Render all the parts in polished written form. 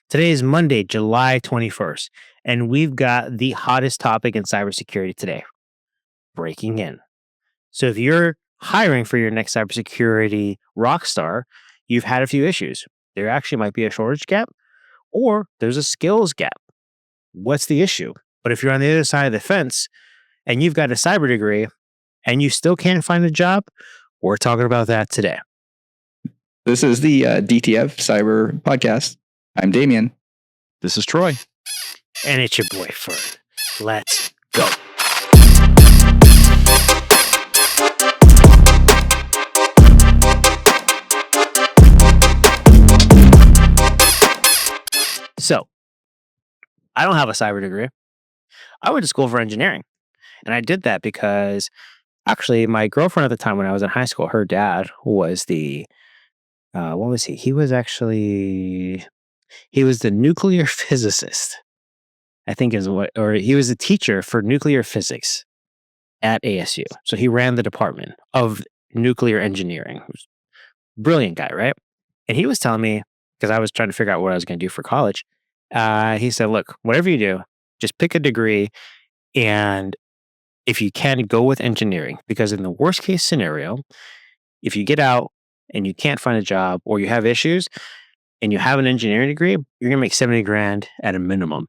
Today is Monday, July 21st, and we've got the hottest topic in cybersecurity today, breaking in. So if you're hiring for your next cybersecurity rock star, you've had a few issues. There actually might be a shortage gap or there's a skills gap. What's the issue? But if you're on the other side of the fence and you've got a cyber degree and you still can't find a job, we're talking about that today. This is the DTF Cyber Podcast. I'm Damian. This is Troy. And it's your boy, Fern. Let's go. So, I don't have a cyber degree. I went to school for engineering. And I did that because actually my girlfriend at the time when I was in high school, her dad was what was he? He was the nuclear physicist, I think or he was a teacher for nuclear physics at ASU. So he ran the department of nuclear engineering. Brilliant guy, right? And he was telling me, because I was trying to figure out what I was going to do for college, he said, look, whatever you do, just pick a degree, and if you can, go with engineering, because in the worst case scenario, if you get out and you can't find a job or you have issues and you have an engineering degree, you're going to make 70 grand at a minimum.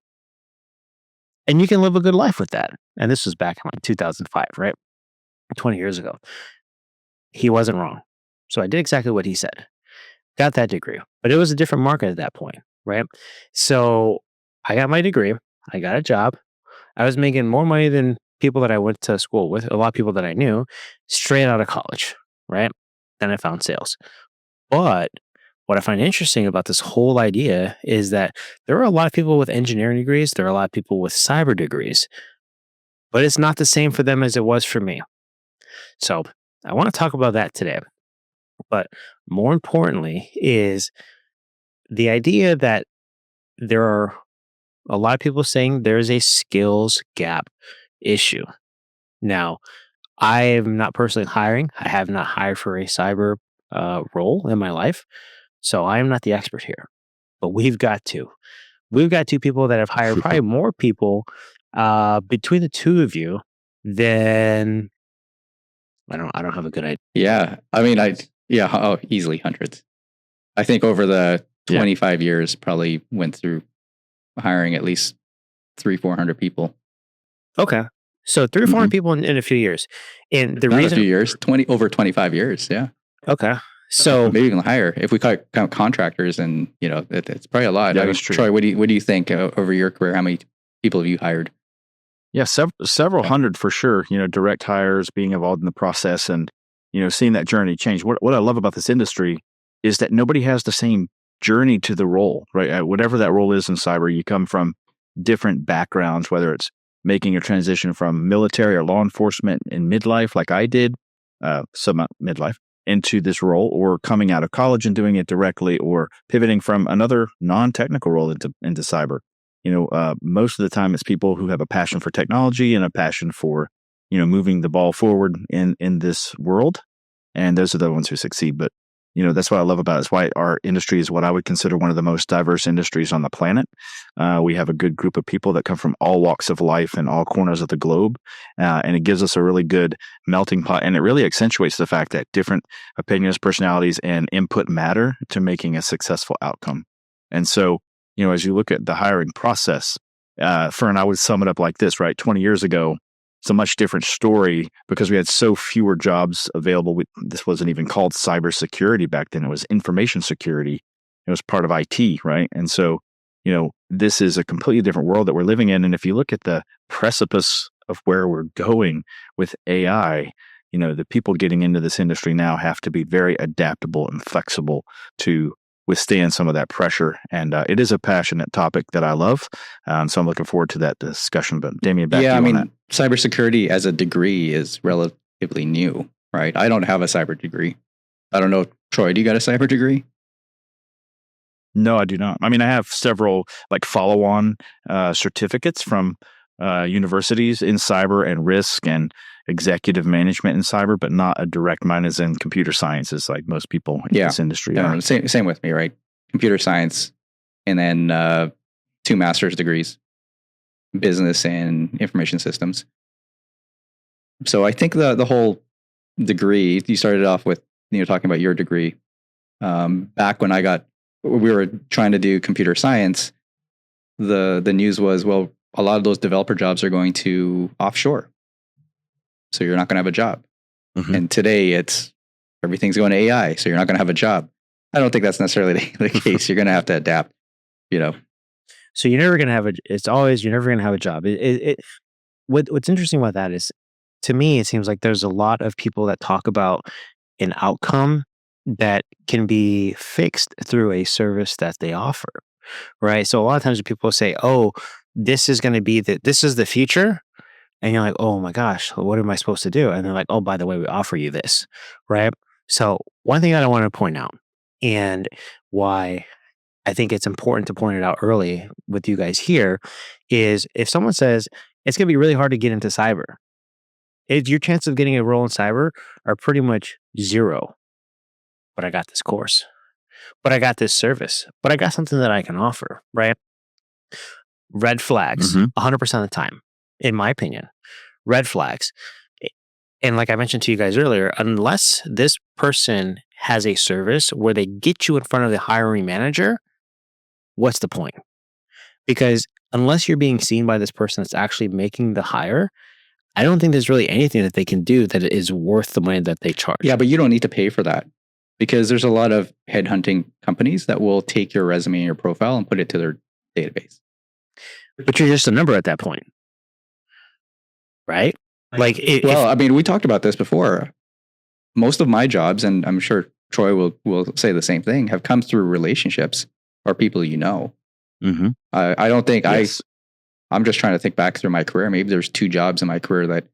And you can live a good life with that. And this was back in like 2005, right? 20 years ago. He wasn't wrong. So I did exactly what he said. Got that degree. But it was a different market at that point, right? So I got my degree. I got a job. I was making more money than people that I went to school with, a lot of people that I knew, straight out of college, right? Then I found sales. But what I find interesting about this whole idea is that there are a lot of people with engineering degrees. There are a lot of people with cyber degrees, but it's not the same for them as it was for me. So I want to talk about that today. But more importantly is the idea that there are a lot of people saying there's a skills gap issue. Now, I am not personally hiring. I have not hired for a cyber role in my life. So I am not the expert here. But we've got two. We've got two people that have hired probably more people between the two of you than I don't have a good idea. Yeah. I mean, easily hundreds. I think over the 25 years, probably went through hiring at least 300-400 people. Okay. So 300 or 400 people in a few years. And the Not reason a few years, over 25 years. Yeah. Okay. So maybe even higher if we count contractors, and it's probably a lot. Yeah, I mean, that's true. Troy, what do you think over your career? How many people have you hired? Yeah, several hundred for sure. Direct hires, being involved in the process, and seeing that journey change. What I love about this industry is that nobody has the same journey to the role, right? Whatever that role is in cyber, you come from different backgrounds, whether it's making a transition from military or law enforcement in midlife, like I did, midlife, into this role, or coming out of college and doing it directly, or pivoting from another non-technical role into cyber. Most of the time it's people who have a passion for technology and a passion for, moving the ball forward in this world. And those are the ones who succeed. But, that's what I love about it. It's why our industry is what I would consider one of the most diverse industries on the planet. We have a good group of people that come from all walks of life and all corners of the globe. And it gives us a really good melting pot. And it really accentuates the fact that different opinions, personalities, and input matter to making a successful outcome. And so, as you look at the hiring process, Fern, I would sum it up like this, right? 20 years ago, it's a much different story because we had so fewer jobs available. This wasn't even called cybersecurity back then. It was information security. It was part of IT, right? And so, this is a completely different world that we're living in. And if you look at the precipice of where we're going with AI, the people getting into this industry now have to be very adaptable and flexible to withstand some of that pressure. And it is a passionate topic that I love. So I'm looking forward to that discussion. But Damian, back to you on that. Cybersecurity as a degree is relatively new, right? I don't have a cyber degree. I don't know. Troy, do you got a cyber degree? No, I do not. I mean, I have several follow-on certificates from universities in cyber and risk and executive management in cyber, but not a direct mine as in computer sciences like most people in this industry are. Same with me, right? Computer science and then 2 master's degrees, business and information systems. So I think the whole degree, you started off with, talking about your degree. Back when we were trying to do computer science, the news was, well, a lot of those developer jobs are going to offshore. So you're not going to have a job. Mhm. And today everything's going to AI. So you're not going to have a job. I don't think that's necessarily the case. You're going to have to adapt, So you're never going to have you're never going to have a job. What's interesting about that is, to me, it seems like there's a lot of people that talk about an outcome that can be fixed through a service that they offer, right? So a lot of times people say, oh, this is going to be this is the future. And you're like, oh my gosh, what am I supposed to do? And they're like, oh, by the way, we offer you this, right? So one thing that I want to point out, and why I think it's important to point it out early with you guys here, is if someone says it's going to be really hard to get into cyber, your chances of getting a role in cyber are pretty much zero. But I got this course, but I got this service, but I got something that I can offer, right? Red flags, 100% of the time, in my opinion, red flags. And like I mentioned to you guys earlier, unless this person has a service where they get you in front of the hiring manager, what's the point? Because unless you're being seen by this person that's actually making the hire, I don't think there's really anything that they can do that is worth the money that they charge. Yeah, but you don't need to pay for that, because there's a lot of headhunting companies that will take your resume and your profile and put it to their database. But you're just a number at that point, right? Like, we talked about this before. Most of my jobs, and I'm sure Troy will say the same thing, have come through relationships or people you know. Mm-hmm. I don't think Yes. I'm just trying to think back through my career. Maybe there's 2 jobs in my career that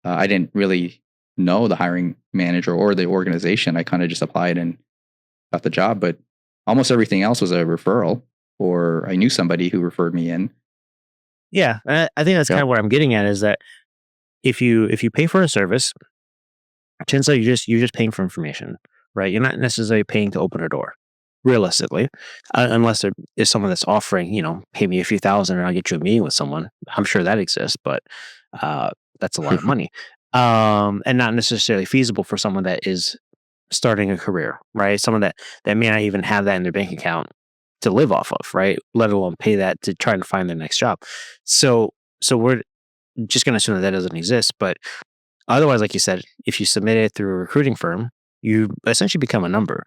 I didn't really know the hiring manager or the organization. I kind of just applied and got the job. But almost everything else was a referral, or I knew somebody who referred me in. Yeah, I think that's kind of what I'm getting at, is that if you pay for a service, chances are you're just paying for information, right? You're not necessarily paying to open a door, realistically, unless there is someone that's offering, pay me a few thousand and I'll get you a meeting with someone. I'm sure that exists, but that's a lot of money, and not necessarily feasible for someone that is starting a career, right? Someone that may not even have that in their bank account to live off of, right? Let alone pay that to try to find their next job. So we're just going to assume that doesn't exist. But otherwise, like you said, if you submit it through a recruiting firm, you essentially become a number.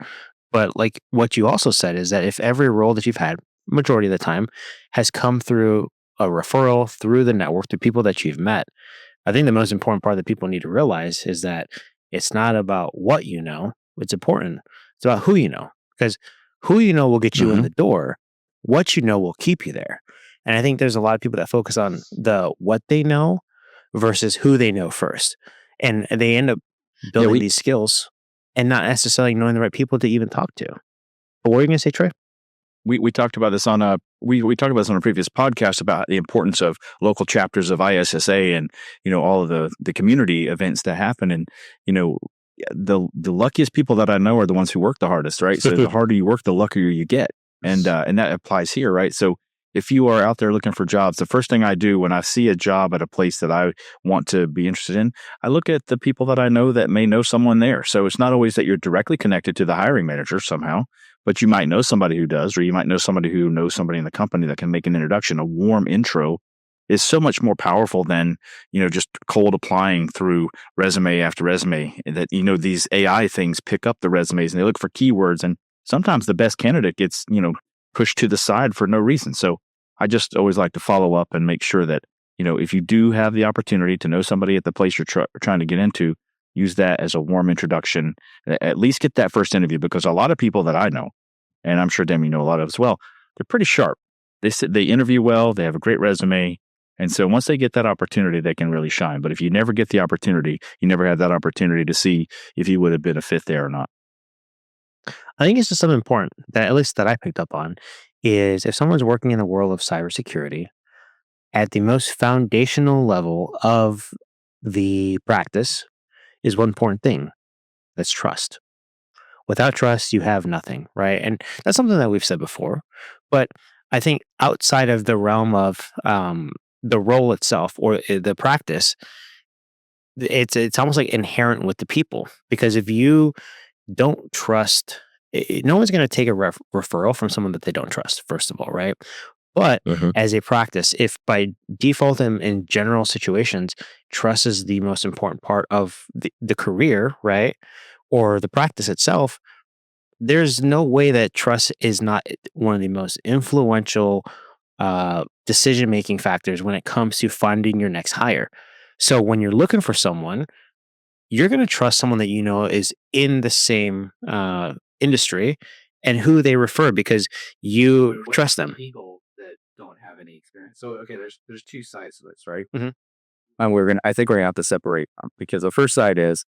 But like what you also said is that if every role that you've had, majority of the time, has come through a referral, through the network, through people that you've met, I think the most important part that people need to realize is that it's not about what you know. It's important. It's about who you know. Because who you know will get you in the door. What you know will keep you there. And I think there's a lot of people that focus on the what they know versus who they know first. And they end up building these skills and not necessarily knowing the right people to even talk to. But what were you going to say, Trey? We talked about this on we talked about this on a previous podcast about the importance of local chapters of ISSA and all of the community events that happen, and the luckiest people that I know are the ones who work the hardest, right? So the harder you work, the luckier you get, and that applies here, right? So if you are out there looking for jobs, the first thing I do when I see a job at a place that I want to be interested in, I look at the people that I know that may know someone there. So it's not always that you're directly connected to the hiring manager somehow, but you might know somebody who does, or you might know somebody who knows somebody in the company that can make an introduction. A warm intro is so much more powerful than, just cold applying through resume after resume. That, these AI things pick up the resumes and they look for keywords, and sometimes the best candidate gets, pushed to the side for no reason. So I just always like to follow up and make sure that, if you do have the opportunity to know somebody at the place you're trying to get into, use that as a warm introduction. At least get that first interview, because a lot of people that I know, and I'm sure Damian, you know a lot of as well, they're pretty sharp. They interview well, they have a great resume. And so once they get that opportunity, they can really shine. But if you never get the opportunity, you never have that opportunity to see if you would have been a fit there or not. I think it's just something important that, at least that I picked up on, is if someone's working in the world of cybersecurity, at the most foundational level of the practice is one important thing. That's trust. Without trust, you have nothing, right? And that's something that we've said before. But I think outside of the realm of the role itself or the practice, it's almost like inherent with the people, because if you don't trust, no one's going to take a referral from someone that they don't trust, first of all, right? But as a practice, if by default in general situations, trust is the most important part of the career, right? Or the practice itself, there's no way that trust is not one of the most influential decision-making factors when it comes to finding your next hire. So when you're looking for someone, you're going to trust someone that you know is in the same industry and who they refer, because you trust them. People that don't have any experience. So okay, there's two sides to this, right? Mhm. And I think we're gonna have to separate them, because the first side is,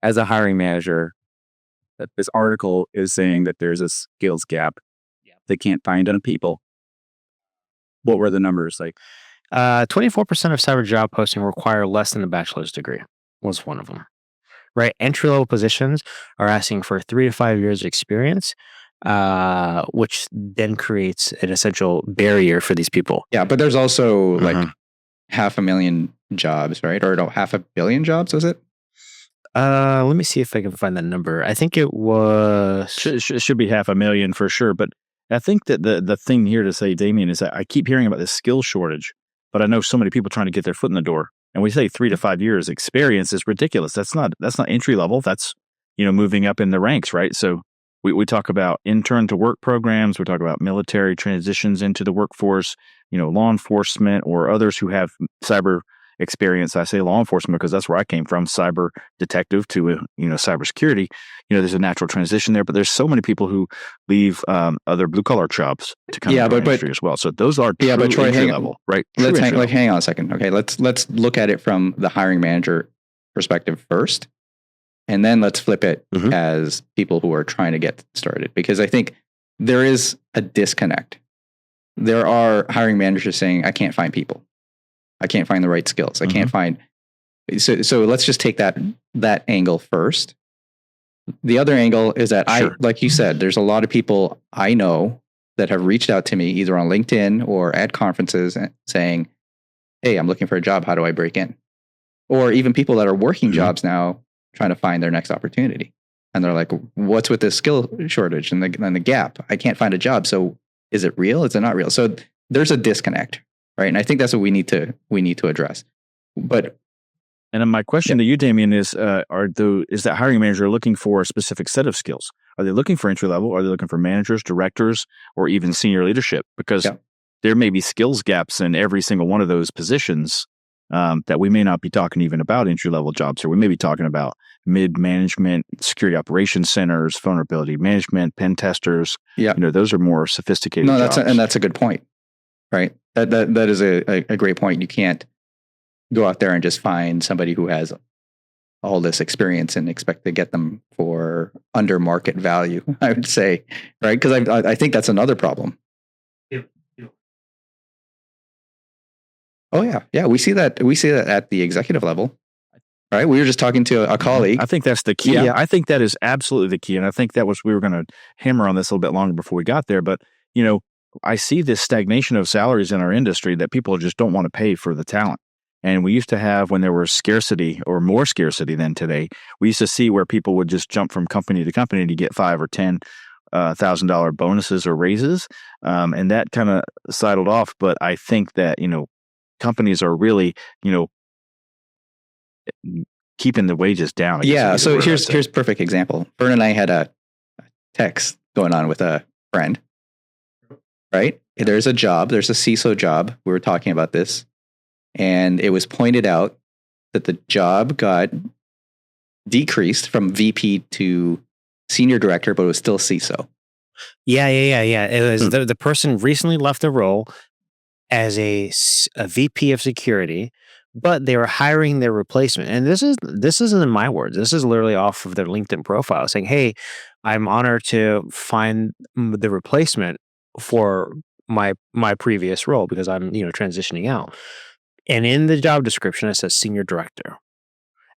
as a hiring manager, that this article is saying that there's a skills gap. They can't find enough people. What were the numbers like? 24% of cyber job posting require less than a bachelor's degree was one of them, right? Entry-level positions are asking for 3 to 5 years of experience, which then creates an essential barrier for these people. Yeah, but there's also like 500,000 jobs, right? Or no, 500 million jobs, was it? Let me see if I can find that number. I think it was... Should be 500,000 for sure. But I think that the thing here to say, Damian, is that I keep hearing about this skill shortage, but I know so many people trying to get their foot in the door. And we say 3 to 5 years experience is ridiculous. That's not entry level. That's, moving up in the ranks, right? So we talk about intern to work programs. We talk about military transitions into the workforce, law enforcement or others who have cyber experience. I say law enforcement because that's where I came from, cyber detective to, cybersecurity. There's a natural transition there, but there's so many people who leave other blue collar jobs to come into the industry as well. So those are true entry level, right? Hang on a second. Okay, let's look at it from the hiring manager perspective first, and then let's flip it as people who are trying to get started, because I think there is a disconnect. There are hiring managers saying, I can't find people. I can't find the right skills. I can't find. So let's just take that angle first. The other angle is that like you said, there's a lot of people I know that have reached out to me either on LinkedIn or at conferences saying, hey, I'm looking for a job. How do I break in? Or even people that are working jobs now trying to find their next opportunity. And they're like, what's with this skill shortage and the gap? I can't find a job. So is it real? Is it not real? So there's a disconnect. Right. And I think that's what we need to address. But and then my question to you, Damian, is that hiring manager looking for a specific set of skills? Are they looking for entry level? Are they looking for managers, directors, or even senior leadership? Because there may be skills gaps in every single one of those positions that we may not be talking even about entry level jobs here. We may be talking about mid management, security operations centers, vulnerability management, pen testers. Yeah, those are more sophisticated. No, jobs. That's a good point. Right. That is a great point. You can't go out there and just find somebody who has all this experience and expect to get them for under market value, I would say. Right. Because I think that's another problem. Oh, yeah. Yeah. We see that at the executive level. Right. We were just talking to a colleague. I think that's the key. Yeah, I think that is absolutely the key. And I think that was, we were going to hammer on this a little bit longer before we got there. But, I see this stagnation of salaries in our industry that people just don't want to pay for the talent. And we used to have, when there was scarcity or more scarcity than today, we used to see where people would just jump from company to company to get $5,000 or $10,000 bonuses or raises. And that kind of sidled off. But I think that, companies are really, keeping the wages down. Yeah. So here's a perfect example. Fern and I had a text going on with a friend. Right? There's a job, there's a CISO job. We were talking about this. And it was pointed out that the job got decreased from VP to senior director, but it was still CISO. Yeah. It was the person recently left the role as a VP of security, but they were hiring their replacement. And this isn't in my words. This is literally off of their LinkedIn profile saying, hey, I'm honored to find the replacement for my previous role because I'm transitioning out. And in the job description it says senior director,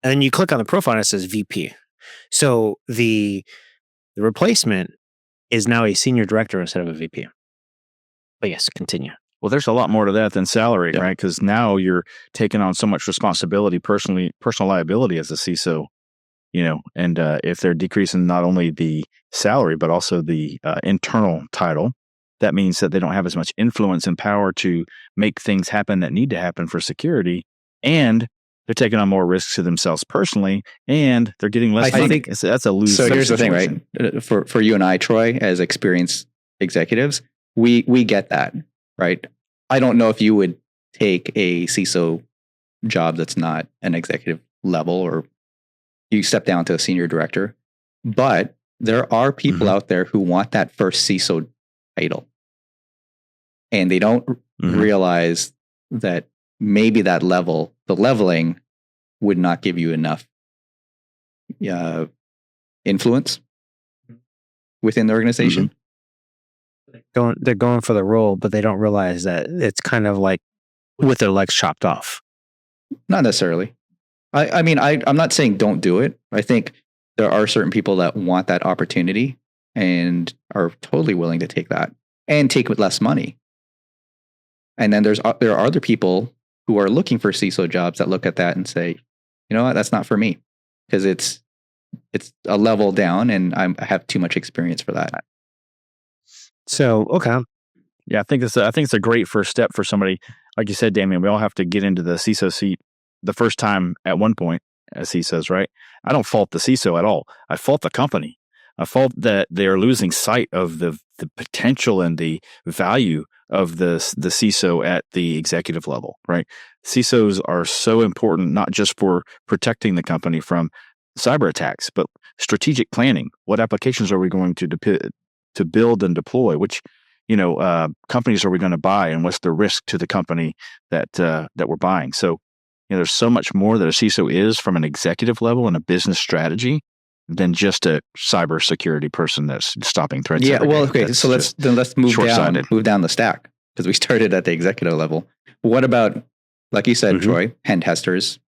and then you click on the profile and it says VP. So the The replacement is now a senior director instead of a VP. But yes, continue. Well, there's a lot more to that than salary, right? Because now you're taking on so much responsibility, personal liability as a CISO, and if they're decreasing not only the salary, but also the internal title, that means that they don't have as much influence and power to make things happen that need to happen for security. And they're taking on more risks to themselves personally, and they're getting less money. I think that's a lose. So here's the thing, right? For you and I, Troy, as experienced executives, we get that, right? I don't know if you would take a CISO job that's not an executive level, or you step down to a senior director, but there are people out there who want that first CISO title, and they don't realize that maybe the leveling would not give you enough influence within the organization. They're going for the role, but they don't realize that it's kind of like with their legs chopped off. Not necessarily. I mean, I'm not saying don't do it. I think there are certain people that want that opportunity and are totally willing to take that and take with less money. And then there are other people who are looking for CISO jobs that look at that and say, you know what, that's not for me, because it's a level down and I have too much experience for that. So, okay. Yeah, I think it's a great first step for somebody. Like you said, Damian, we all have to get into the CISO seat the first time at one point, as he says, right? I don't fault the CISO at all. I fault the company. I fault that they are losing sight of the potential and the value of the CISO at the executive level, right? CISOs are so important, not just for protecting the company from cyber attacks, but strategic planning. What applications are we going to build and deploy? Which companies are we going to buy, and what's the risk to the company that we're buying? So there's so much more that a CISO is from an executive level and a business strategy than just a cybersecurity person that's stopping threats. Yeah, well, okay. So let's move down the stack, because we started at the executive level. What about, like you said, Troy, pen testers,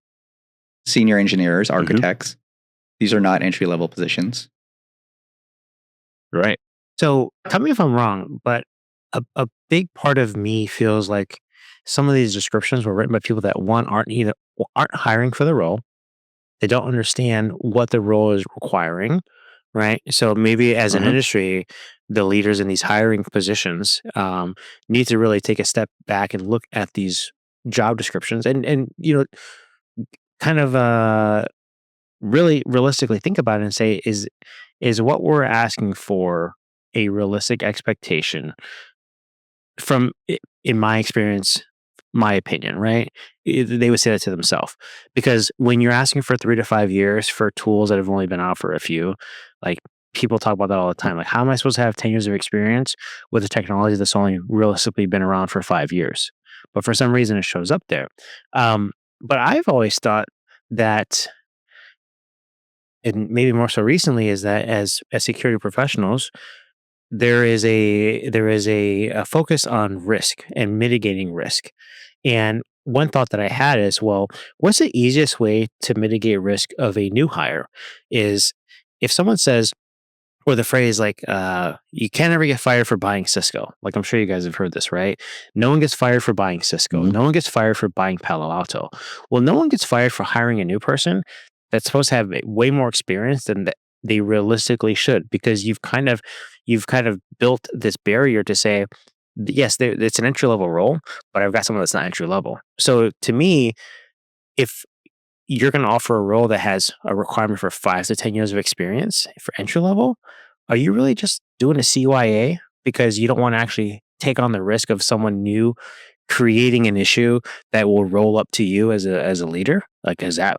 senior engineers, architects? These are not entry level positions, right? So tell me if I'm wrong, but a big part of me feels like some of these descriptions were written by people that aren't hiring for the role. They don't understand what the role is requiring, right? So maybe as an industry, the leaders in these hiring positions need to really take a step back and look at these job descriptions and kind of really realistically think about it and say, is what we're asking for a realistic expectation from, in my experience, my opinion, right? They would say that to themselves, because when you're asking for 3 to 5 years for tools that have only been out for a few, like people talk about that all the time. Like, how am I supposed to have 10 years of experience with a technology that's only realistically been around for 5 years? But for some reason, it shows up there. But I've always thought that, and maybe more so recently, is that as security professionals, there is a focus on risk and mitigating risk. And one thought that I had is, well, what's the easiest way to mitigate risk of a new hire? Is if someone says, or the phrase like, you can't ever get fired for buying Cisco. Like, I'm sure you guys have heard this, right? No one gets fired for buying Cisco. No one gets fired for buying Palo Alto. Well, no one gets fired for hiring a new person that's supposed to have way more experience than they realistically should, because you've kind of built this barrier to say, yes, it's an entry level role, but I've got someone that's not entry level. So to me, if you're going to offer a role that has a requirement for 5 to 10 years of experience for entry level, are you really just doing a CYA because you don't want to actually take on the risk of someone new creating an issue that will roll up to you as a leader? Like, is that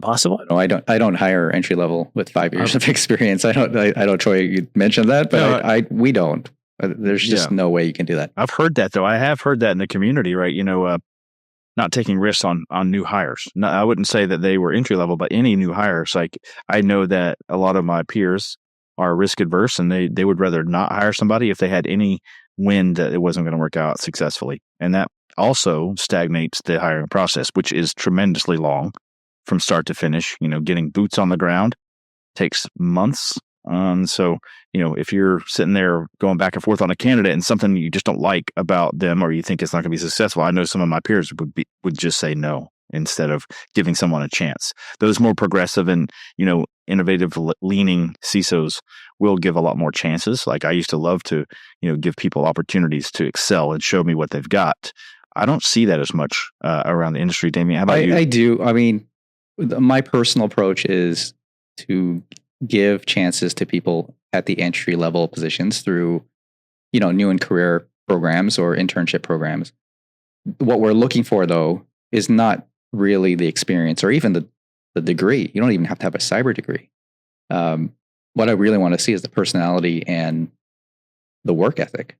possible? No, I don't hire entry level with 5 years of experience. I don't. Troy, you mentioned that, but we don't. There's just no way you can do that. I've heard that though. I have heard that in the community, right? Not taking risks on new hires. No, I wouldn't say that they were entry level, but any new hires. Like, I know that a lot of my peers are risk adverse, and they would rather not hire somebody if they had any wind that it wasn't going to work out successfully, and that also stagnates the hiring process, which is tremendously long from start to finish. Getting boots on the ground takes months, So, if you're sitting there going back and forth on a candidate and something you just don't like about them or you think it's not going to be successful, I know some of my peers would just say no instead of giving someone a chance. Those more progressive and, innovative leaning CISOs will give a lot more chances. Like I used to love to, give people opportunities to excel and show me what they've got. I don't see that as much around the industry. Damian, how about you? I do. I mean, my personal approach is to give chances to people at the entry level positions through, new and career programs or internship programs. What we're looking for, though, is not really the experience or even the degree. You don't even have to have a cyber degree. What I really want to see is the personality and the work ethic.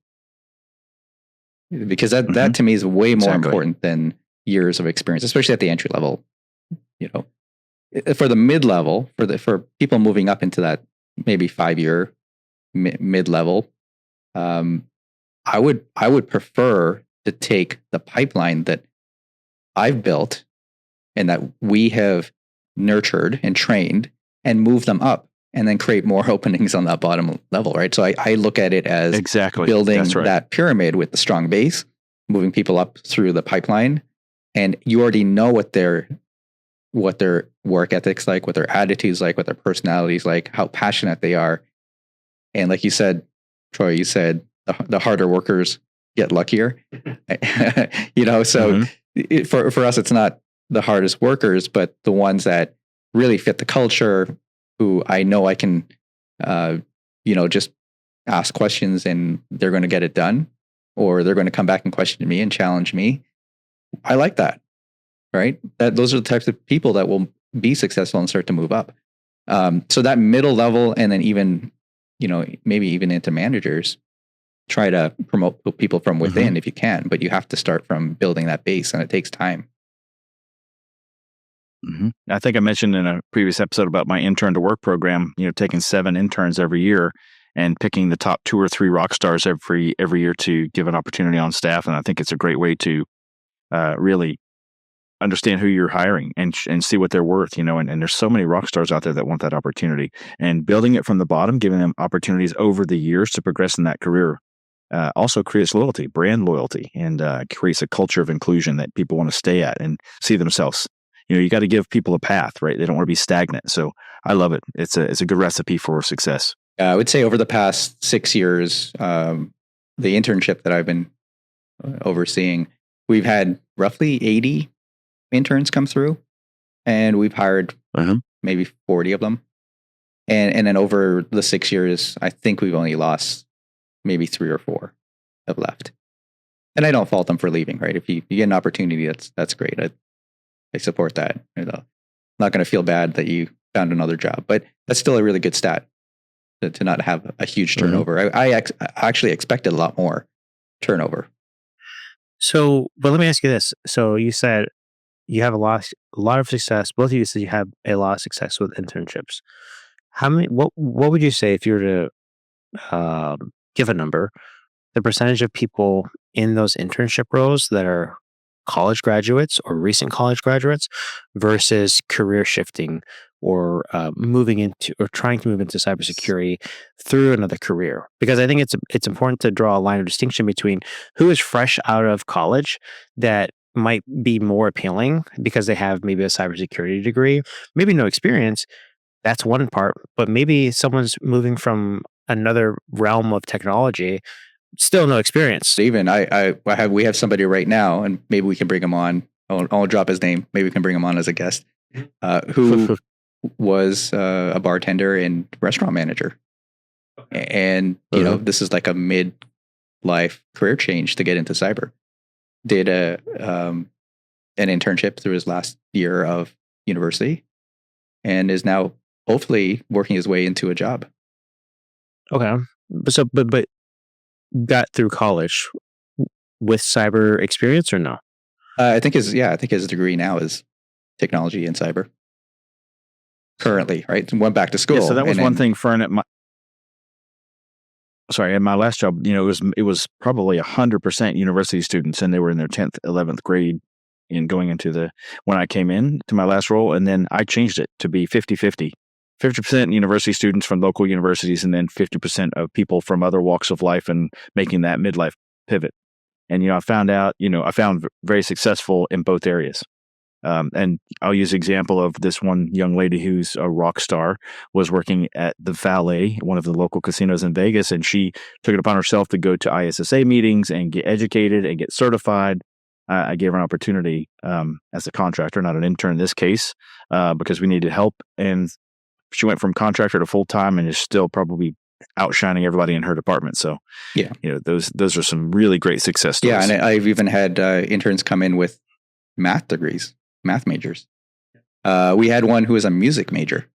Because that to me is way more important than years of experience, especially at the entry level. For the mid level, for people moving up into that maybe 5-year mid level, I would prefer to take the pipeline that I've built and that we have nurtured and trained and move them up and then create more openings on that bottom level, right? So I look at it as building that pyramid with the strong base, moving people up through the pipeline, and you already know what their work ethics like, what their attitudes like, what their personalities like, how passionate they are. And like you said, Troy, you said the harder workers get luckier. So for us, it's not the hardest workers, but the ones that really fit the culture, who I know I can, just ask questions and they're going to get it done, or they're going to come back and question me and challenge me. I like that, right? Those are the types of people that will be successful and start to move up. So that middle level, and then even, maybe even into managers, try to promote people from within if you can, but you have to start from building that base, and it takes time. I think I mentioned in a previous episode about my intern to work program, taking 7 interns every year and picking the top 2 or 3 rock stars every year to give an opportunity on staff. And I think it's a great way to really understand who you're hiring and see what they're worth, and there's so many rock stars out there that want that opportunity, and building it from the bottom, giving them opportunities over the years to progress in that career also creates loyalty, brand loyalty, and creates a culture of inclusion that people want to stay at and see themselves. You got to give people a path, right? They don't want to be stagnant. So I love it. It's a good recipe for success. I would say over the past 6 years, the internship that I've been overseeing, we've had roughly 80 interns come through, and we've hired maybe 40 of them. And then over the 6 years, I think we've only lost maybe 3 or 4 have left. And I don't fault them for leaving, right? If you get an opportunity, that's great. I support that. I'm not going to feel bad that you found another job, but that's still a really good stat to not have a huge turnover. I actually expected a lot more turnover. So, but let me ask you this. So you said you have a lot of success. Both of you said you have a lot of success with internships. What would you say if you were to give a number, the percentage of people in those internship roles that are college graduates or recent college graduates versus career shifting or moving into or trying to move into cybersecurity through another career? Because I think it's important to draw a line of distinction between who is fresh out of college that might be more appealing because they have maybe a cybersecurity degree, maybe no experience. That's one part, but maybe someone's moving from another realm of technology, still no experience. Even we have somebody right now, and maybe we can bring him on. I'll drop his name. Maybe we can bring him on as a guest. Who was a bartender and restaurant manager, and this is like a mid-life career change to get into cyber. Did an internship through his last year of university, and is now hopefully working his way into a job. Okay, but got through college with cyber experience or no? I think his degree now is technology and cyber. Currently, right? And went back to school. Yeah, so that was one thing, Fern, at my last job, it was probably 100% university students, and they were in their 10th, 11th grade in going into when I came in to my last role. And then I changed it to be 50-50 50% university students from local universities, and then 50% of people from other walks of life, and making that midlife pivot. And, I found very successful in both areas. And I'll use the example of this one young lady who's a rock star, was working at the Valet, one of the local casinos in Vegas, and she took it upon herself to go to ISSA meetings and get educated and get certified. I gave her an opportunity as a contractor, not an intern in this case, because we needed help. And she went from contractor to full-time and is still probably outshining everybody in her department. So, yeah, those are some really great success stories. Yeah, and I've even had interns come in with math degrees, math majors. We had one who was a music major.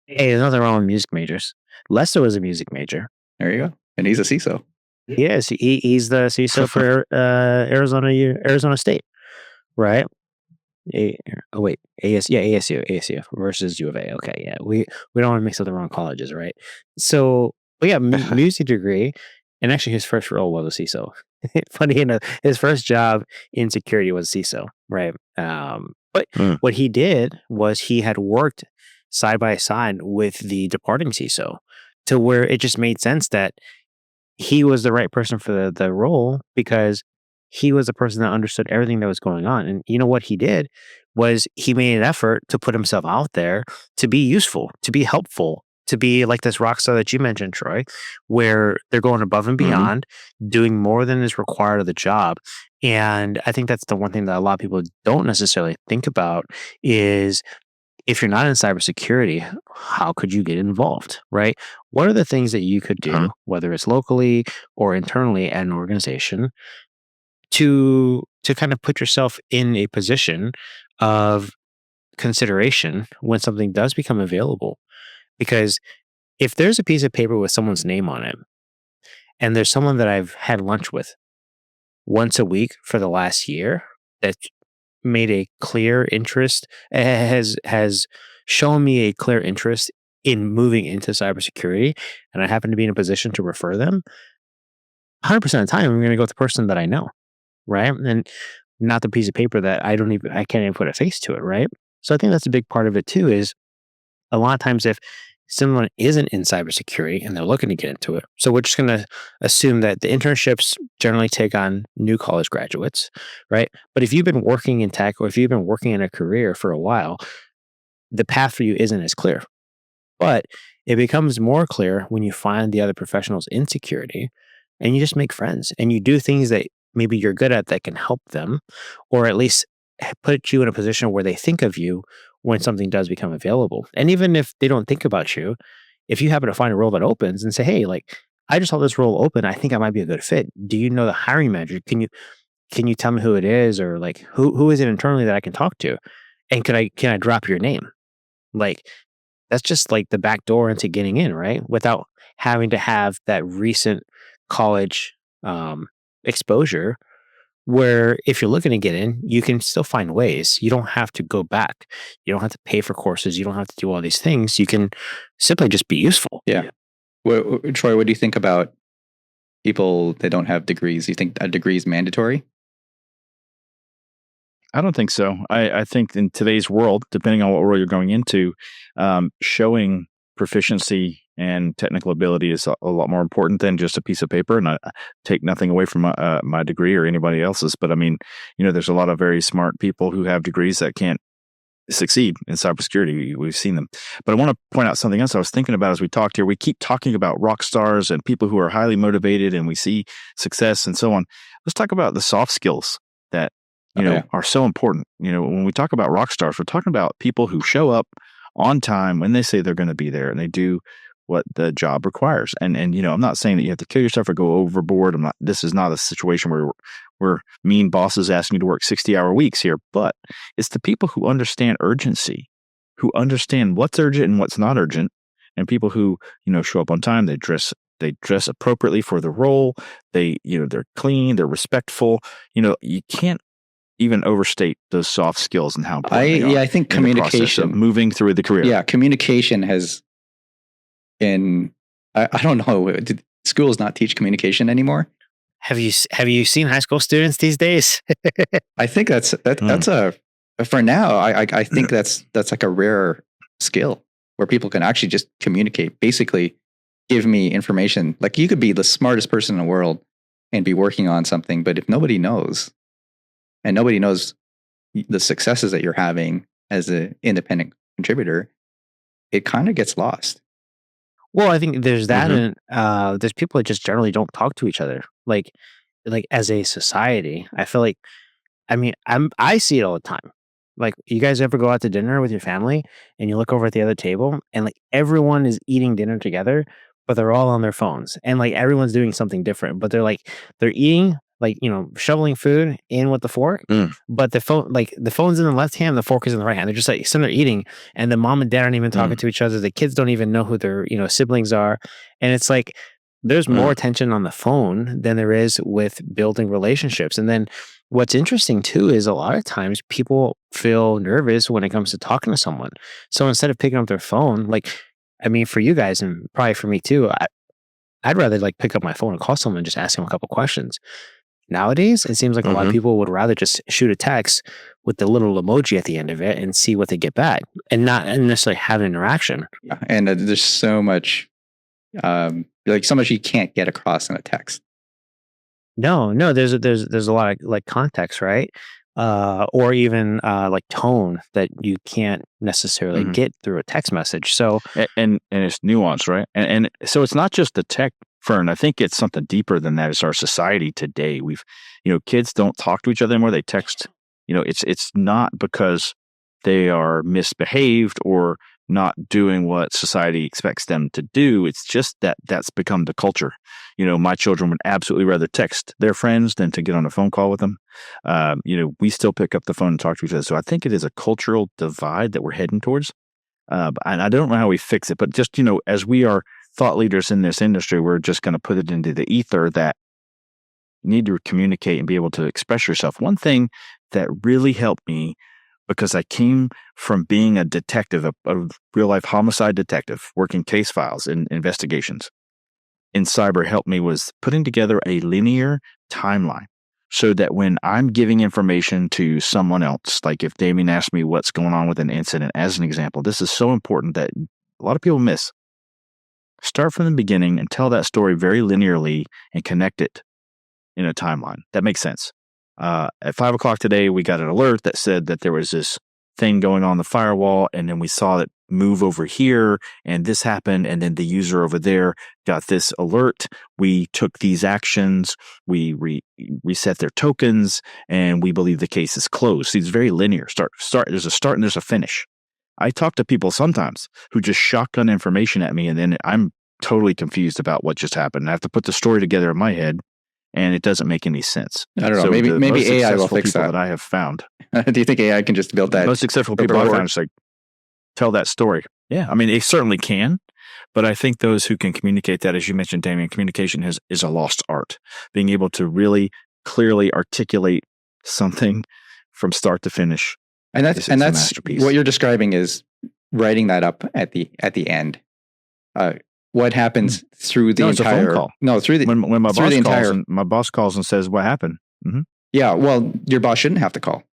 Hey, there's nothing wrong with music majors. Lester was a music major. There you go. And he's a CISO. Yes, he's the CISO for Arizona State, right? ASU versus U of A. Okay, yeah, we don't want to mix up the wrong colleges, right? So, but yeah, music degree, and actually his first role was a CISO. Funny enough, his first job in security was CISO, right? But what he did was he had worked side by side with the departing CISO, to where it just made sense that he was the right person for the role, because he was the person that understood everything that was going on. And what he did was he made an effort to put himself out there to be useful, to be helpful, to be like this rock star that you mentioned, Troy, where they're going above and beyond, doing more than is required of the job. And I think that's the one thing that a lot of people don't necessarily think about is, if you're not in cybersecurity, how could you get involved, right? What are the things that you could do, whether it's locally or internally at an organization, to kind of put yourself in a position of consideration when something does become available? Because if there's a piece of paper with someone's name on it, and there's someone that I've had lunch with once a week for the last year that made a clear interest, has shown me a clear interest in moving into cybersecurity, and I happen to be in a position to refer them, 100% of the time, I'm going to go with the person that I know, right? And not the piece of paper that I can't even put a face to it, right? So I think that's a big part of it too, is a lot of times if someone isn't in cybersecurity and they're looking to get into it, so we're just going to assume that the internships generally take on new college graduates, right? But if you've been working in tech, or if you've been working in a career for a while, the path for you isn't as clear. But it becomes more clear when you find the other professionals in security, and you just make friends, and you do things that maybe you're good at that can help them, or at least put you in a position where they think of you when something does become available. And even if they don't think about you, if you happen to find a role that opens and say, hey, like, I just saw this role open, I think I might be a good fit. Do you know the hiring manager? Can you tell me who it is, or like who is it internally that I can talk to? And can I drop your name? Like, that's just like the back door into getting in, right? Without having to have that recent college exposure, where if you're looking to get in, you can still find ways. You don't have to go back. You don't have to pay for courses. You don't have to do all these things. You can simply just be useful. Yeah. Well, Troy, what do you think about people that don't have degrees? Do you think a degree is mandatory? I don't think so. I think in today's world, depending on what role you're going into, showing proficiency and technical ability is a lot more important than just a piece of paper. And I take nothing away from my degree or anybody else's, but I mean, there's a lot of very smart people who have degrees that can't succeed in cybersecurity. We've seen them. But I want to point out something else I was thinking about as we talked here. We keep talking about rock stars and people who are highly motivated, and we see success and so on. Let's talk about the soft skills that are so important. When we talk about rock stars, we're talking about people who show up on time when they say they're going to be there, and they do what the job requires. And I'm not saying that you have to kill yourself or go overboard. This is not a situation where mean bosses asking you to work 60-hour weeks here, but it's the people who understand urgency, who understand what's urgent and what's not urgent, and people who, show up on time. They dress appropriately for the role. They're clean, they're respectful. You can't even overstate those soft skills and how important they are. I think communication, moving through the career. Yeah, communication has been. I don't know. Did schools not teach communication anymore? Have you seen high school students these days? I think that's a for now. I think that's like a rare skill. where people can actually just communicate, basically give me information. Like you could be the smartest person in the world and be working on something, but if nobody knows, and nobody knows the successes that you're having as an independent contributor, it kind of gets lost. Well, I think there's that, and there's people that just generally don't talk to each other. Like as a society, I feel like, I mean, I see it all the time. Like, you guys ever go out to dinner with your family and you look over at the other table and like everyone is eating dinner together, but they're all on their phones and like everyone's doing something different, but they're eating, like, shoveling food in with the fork, but the phone's in the left hand, the fork is in the right hand. They're just like sitting there eating, and the mom and dad aren't even talking to each other. The kids don't even know who their siblings are, and it's like there's more attention on the phone than there is with building relationships. And then what's interesting too is a lot of times people feel nervous when it comes to talking to someone. So instead of picking up their phone, like, I mean, for you guys and probably for me too, I'd rather like pick up my phone and call someone and just ask them a couple questions. Nowadays, it seems like a lot of people would rather just shoot a text with the little emoji at the end of it and see what they get back, and not necessarily have an interaction. Yeah. And there's so much, so much you can't get across in a text. No, there's a lot of like context, right? Or even like tone that you can't necessarily get through a text message. So and it's nuanced, right? And so it's not just the tech, Fern. I think it's something deeper than that. It's our society today. Kids don't talk to each other anymore. They text. It's not because they are misbehaved or not doing what society expects them to do. It's just that's become the culture. My children would absolutely rather text their friends than to get on a phone call with them. We still pick up the phone and talk to each other. So I think it is a cultural divide that we're heading towards. And I don't know how we fix it, but just, as we are thought leaders in this industry, we're just going to put it into the ether that you need to communicate and be able to express yourself. One thing that really helped me, because I came from being a detective, a real-life homicide detective, working case files and investigations in cyber, helped me was putting together a linear timeline so that when I'm giving information to someone else, like if Damian asked me what's going on with an incident, as an example, this is so important that a lot of people miss. Start from the beginning and tell that story very linearly and connect it in a timeline. That makes sense. At 5:00 today, we got an alert that said that there was this thing going on the firewall, and then we saw it move over here, and this happened, and then the user over there got this alert. We took these actions, we reset their tokens, and we believe the case is closed. See, it's very linear. Start. There's a start and there's a finish. I talk to people sometimes who just shotgun information at me, and then I'm totally confused about what just happened. I have to put the story together in my head, and it doesn't make any sense. I don't know. So maybe AI will fix that. I have found. Do you think AI can just build that? Most successful people I've found is like tell that story. Yeah, I mean, they certainly can, but I think those who can communicate that, as you mentioned, Damian, communication is a lost art. Being able to really clearly articulate something from start to finish. And that's what you're describing is writing that up at the end. What happens through the entire? It's a phone call. No, through the when my boss calls and my boss calls and says what happened. Yeah, well, your boss shouldn't have to call,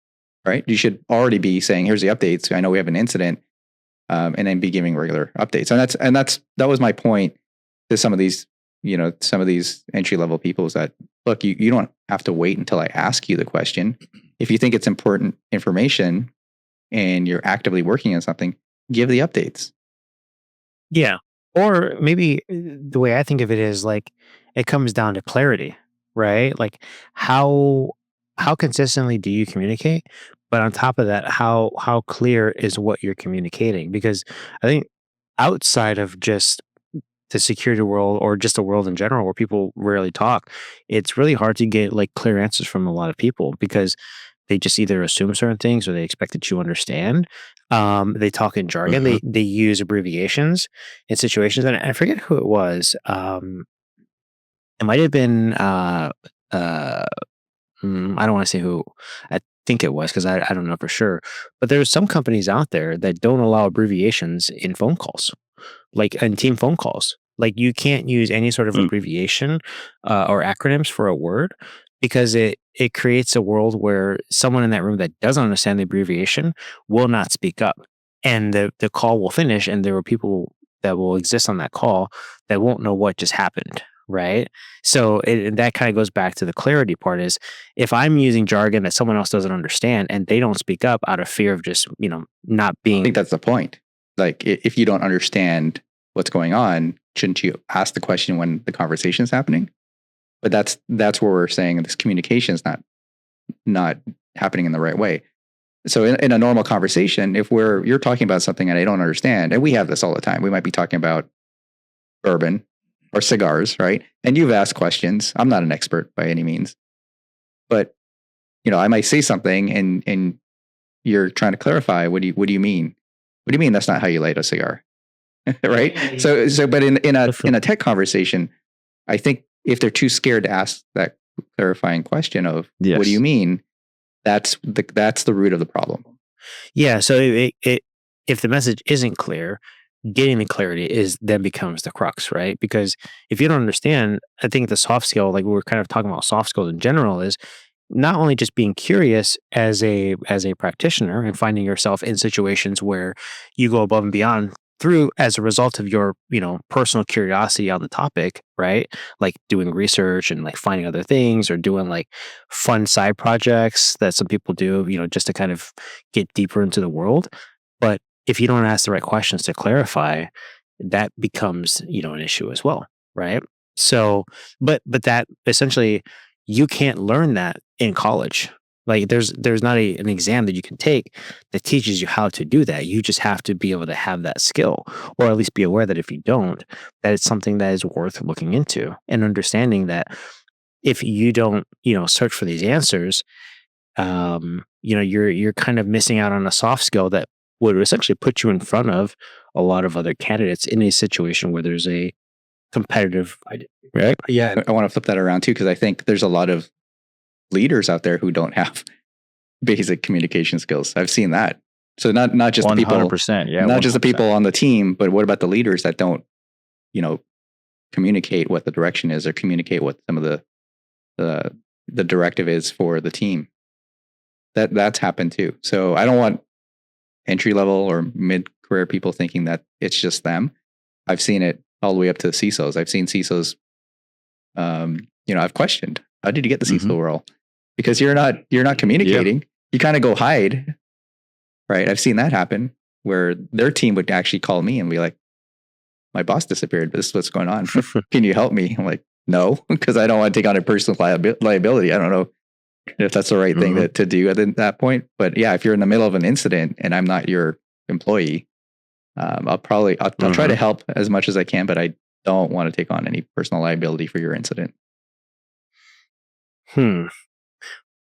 right? You should already be saying, "Here's the updates. I know we have an incident," and then be giving regular updates. And that was my point to some of these entry level people is that look, you don't have to wait until I ask you the question. If you think it's important information and you're actively working on something, give the updates. Yeah. Or maybe the way I think of it is like it comes down to clarity, right? Like how consistently do you communicate? But on top of that, how clear is what you're communicating? Because I think outside of just the security world or just the world in general where people rarely talk, it's really hard to get like clear answers from a lot of people because they just either assume certain things or they expect that you understand. They talk in jargon. They use abbreviations in situations. And I forget who it was. It might have been, I don't want to say who I think it was because I don't know for sure. But there's some companies out there that don't allow abbreviations in phone calls, like in team phone calls. Like you can't use any sort of abbreviation or acronyms for a word because it creates a world where someone in that room that doesn't understand the abbreviation will not speak up. and the call will finish, and there are people that will exist on that call that won't know what just happened, right? So that kind of goes back to the clarity part. Is if I'm using jargon that someone else doesn't understand and they don't speak up out of fear of just not being. I think that's the point. Like if you don't understand what's going on, shouldn't you ask the question when the conversation is happening? But that's where we're saying this communication is not happening in the right way. So in a normal conversation, if you're talking about something and I don't understand, and we have this all the time, we might be talking about bourbon or cigars, right? And you've asked questions. I'm not an expert by any means, but I might say something and you're trying to clarify. What do you mean? What do you mean that's not how you light a cigar? Right? So but in a tech conversation, I think if they're too scared to ask that clarifying question of what do you mean, that's the root of the problem. Yeah. So if the message isn't clear, getting the clarity then becomes the crux, right? Because if you don't understand, I think the soft skill, like we were kind of talking about soft skills in general, is not only just being curious as a practitioner and finding yourself in situations where you go above and beyond as a result of your personal curiosity on the topic, right? Like doing research and like finding other things, or doing like fun side projects that some people do, just to kind of get deeper into the world. But if you don't ask the right questions to clarify, that becomes an issue as well, right? So, but that essentially, you can't learn that in college. Like there's not an exam that you can take that teaches you how to do that. You just have to be able to have that skill, or at least be aware that if you don't, that it's something that is worth looking into, and understanding that if you don't, search for these answers, you're kind of missing out on a soft skill that would essentially put you in front of a lot of other candidates in a situation where there's a competitive, right? Yeah, I want to flip that around too, because I think there's a lot of leaders out there who don't have basic communication skills. I've seen that. So not just the people, 100%, yeah, not 100%. just the people on the team, but what about the leaders that don't, communicate what the direction is, or communicate what some of the directive is for the team? That's happened too. So I don't want entry level or mid-career people thinking that it's just them. I've seen it all the way up to CISOs. I've seen CISOs. I've questioned, how did you get the CISO role? Because you're not communicating. Yep. You kind of go hide, right? I've seen that happen where their team would actually call me and be like, "My boss disappeared. This is what's going on. Can you help me?" I'm like, "No," because I don't want to take on a personal liability. I don't know if that's the right thing to do at that point. But yeah, if you're in the middle of an incident and I'm not your employee, I'll try to help as much as I can, but I don't want to take on any personal liability for your incident.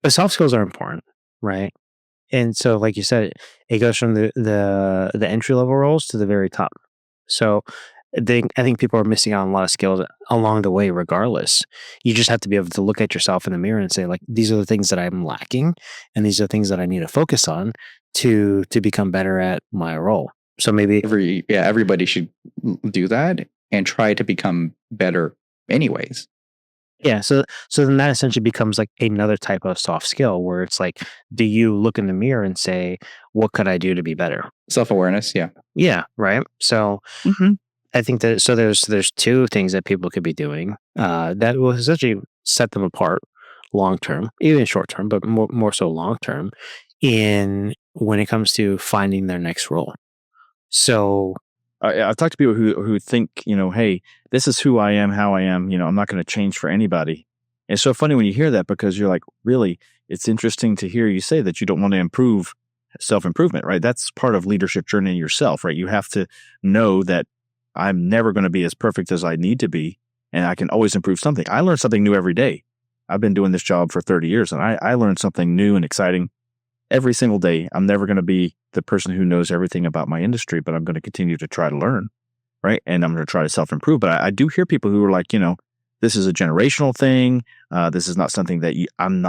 But soft skills are important, right? And so, like you said, it goes from the entry level roles to the very top. So I think people are missing out on a lot of skills along the way, regardless. You just have to be able to look at yourself in the mirror and say, like, these are the things that I'm lacking, and these are the things that I need to focus on to become better at my role. So maybe everybody should do that and try to become better anyways. Yeah, so then that essentially becomes like another type of soft skill, where it's like, do you look in the mirror and say, what could I do to be better? Self-awareness, yeah. Yeah, right. So I think that there's two things that people could be doing that will essentially set them apart long term, even short term, but more so long term, in when it comes to finding their next role. So I've talked to people who think, hey, this is who I am, how I am. I'm not going to change for anybody. It's so funny when you hear that, because you're like, really, it's interesting to hear you say that you don't want to improve self-improvement, right? That's part of leadership journey yourself, right? You have to know that I'm never going to be as perfect as I need to be, and I can always improve something. I learn something new every day. I've been doing this job for 30 years, and I learn something new and exciting every single day. I'm never going to be the person who knows everything about my industry, but I'm going to continue to try to learn, right? And I'm going to try to self-improve. But I do hear people who are like, this is a generational thing. This is not something that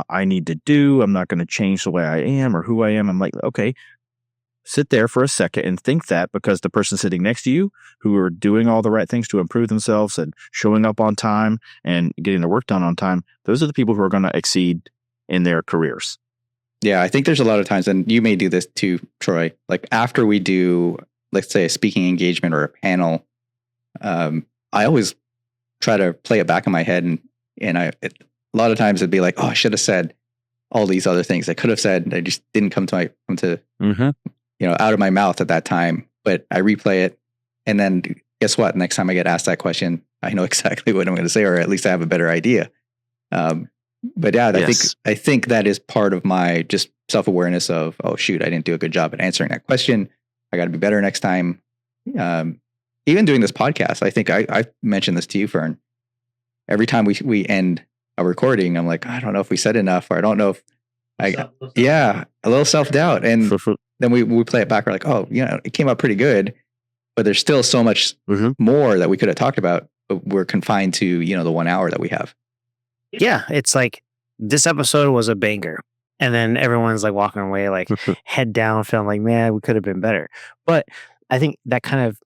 I need to do. I'm not going to change the way I am or who I am. I'm like, okay, sit there for a second and think that, because the person sitting next to you who are doing all the right things to improve themselves and showing up on time and getting their work done on time, those are the people who are going to exceed in their careers. Yeah, I think there's a lot of times, and you may do this too, Troy, like after we do, let's say, a speaking engagement or a panel, I always try to play it back in my head. A lot of times it'd be like, oh, I should have said all these other things I could have said. I just didn't come to out of my mouth at that time, but I replay it. And then guess what? Next time I get asked that question, I know exactly what I'm going to say, or at least I have a better idea. But yeah, Yes. I think that is part of my just self-awareness of, oh shoot, I didn't do a good job at answering that question. I got to be better next time. Even doing this podcast, I think I mentioned this to you, Fern. Every time we end a recording, I'm like, I don't know if we said enough, or I don't know if a little self-doubt. And then we play it back. We're like, oh, it came out pretty good, but there's still so much more that we could have talked about, but we're confined to, the 1 hour that we have. Yeah, it's like this episode was a banger. And then everyone's like walking away, like head down, feeling like, man, we could have been better. But I think that kind of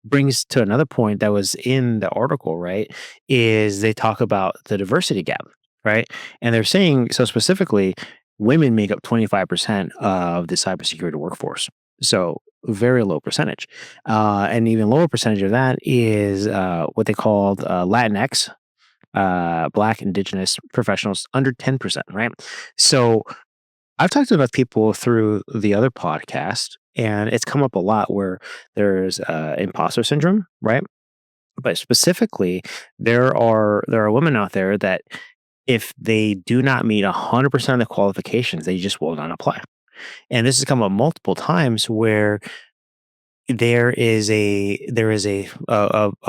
brings to another point that was in the article, right? Is they talk about the diversity gap, right? And they're saying, so specifically, women make up 25% of the cybersecurity workforce. So very low percentage. And even lower percentage of that is what they called Latinx, Black, Indigenous professionals, under 10%, right? So I've talked to enough people through the other podcast, and it's come up a lot where there's imposter syndrome, right? But specifically, there are women out there that if they do not meet 100% of the qualifications, they just will not apply. And this has come up multiple times where there is a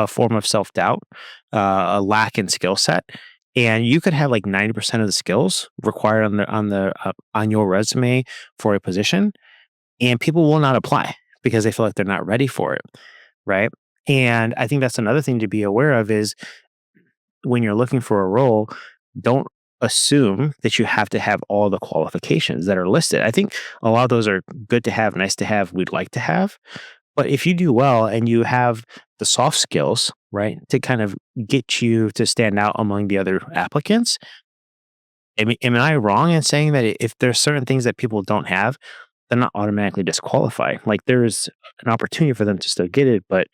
form of self-doubt, a lack in skill set, and you could have like 90% of the skills required on your resume for a position, and people will not apply because they feel like they're not ready for it, right? And I think that's another thing to be aware of is when you're looking for a role, don't assume that you have to have all the qualifications that are listed. I think a lot of those are good to have, nice to have, we'd like to have. But if you do well and you have the soft skills, right, to kind of get you to stand out among the other applicants, am I wrong in saying that if there's certain things that people don't have, they're not automatically disqualified? Like there's an opportunity for them to still get it, but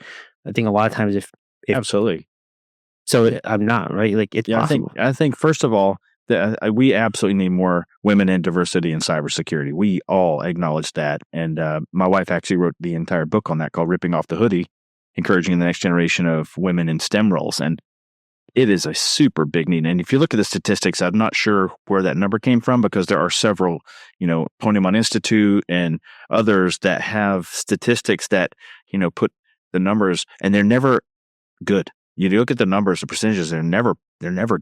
I think a lot of times if Absolutely. so I'm not, right? Like it's possible. I think first of all, we absolutely need more women in diversity in cybersecurity. We all acknowledge that. And my wife actually wrote the entire book on that called Ripping Off the Hoodie, encouraging the next generation of women in STEM roles. And it is a super big need. And if you look at the statistics, I'm not sure where that number came from because there are several, Ponemon Institute and others that have statistics that, put the numbers, and they're never good. You look at the numbers, the percentages, they're never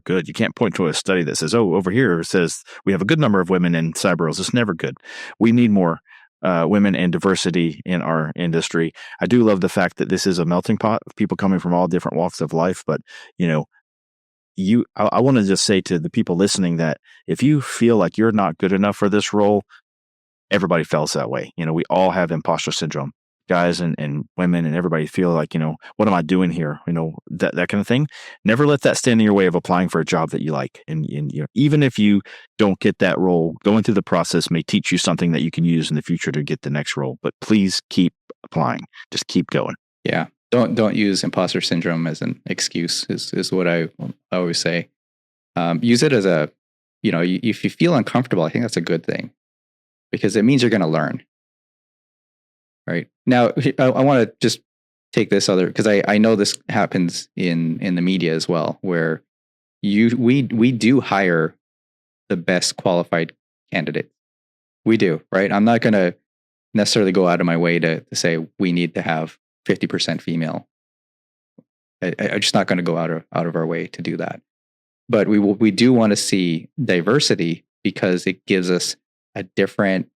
good. You can't point to a study that says, oh, over here it says we have a good number of women in cyber roles. It's never good. We need more women and diversity in our industry. I do love the fact that this is a melting pot of people coming from all different walks of life. But, I want to just say to the people listening that if you feel like you're not good enough for this role, everybody feels that way. We all have imposter syndrome. Guys and women and everybody feel like, what am I doing here? That kind of thing. Never let that stand in your way of applying for a job that you like. And even if you don't get that role, going through the process may teach you something that you can use in the future to get the next role. But please keep applying. Just keep going. Yeah. Don't use imposter syndrome as an excuse is what I always say. Use it as if you feel uncomfortable, I think that's a good thing because it means you're going to learn. Right. Now, I want to just take this because I know this happens in the media as well, where we do hire the best qualified candidate. We do, right? I'm not going to necessarily go out of my way to say we need to have 50% female. I'm just not going to go out of our way to do that. But we do want to see diversity because it gives us a different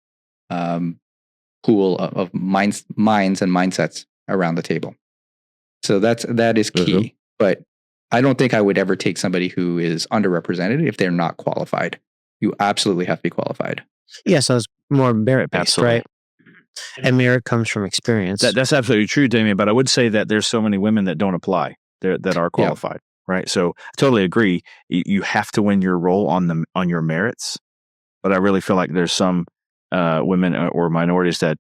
pool of minds and mindsets around the table. So that is key. Mm-hmm. But I don't think I would ever take somebody who is underrepresented if they're not qualified. You absolutely have to be qualified. Yeah, so it's more merit-based, right? And merit comes from experience. That's absolutely true, Damian. But I would say that there's so many women that don't apply that are qualified, right? So I totally agree. You have to win your role on your merits. But I really feel like there's some women or minorities that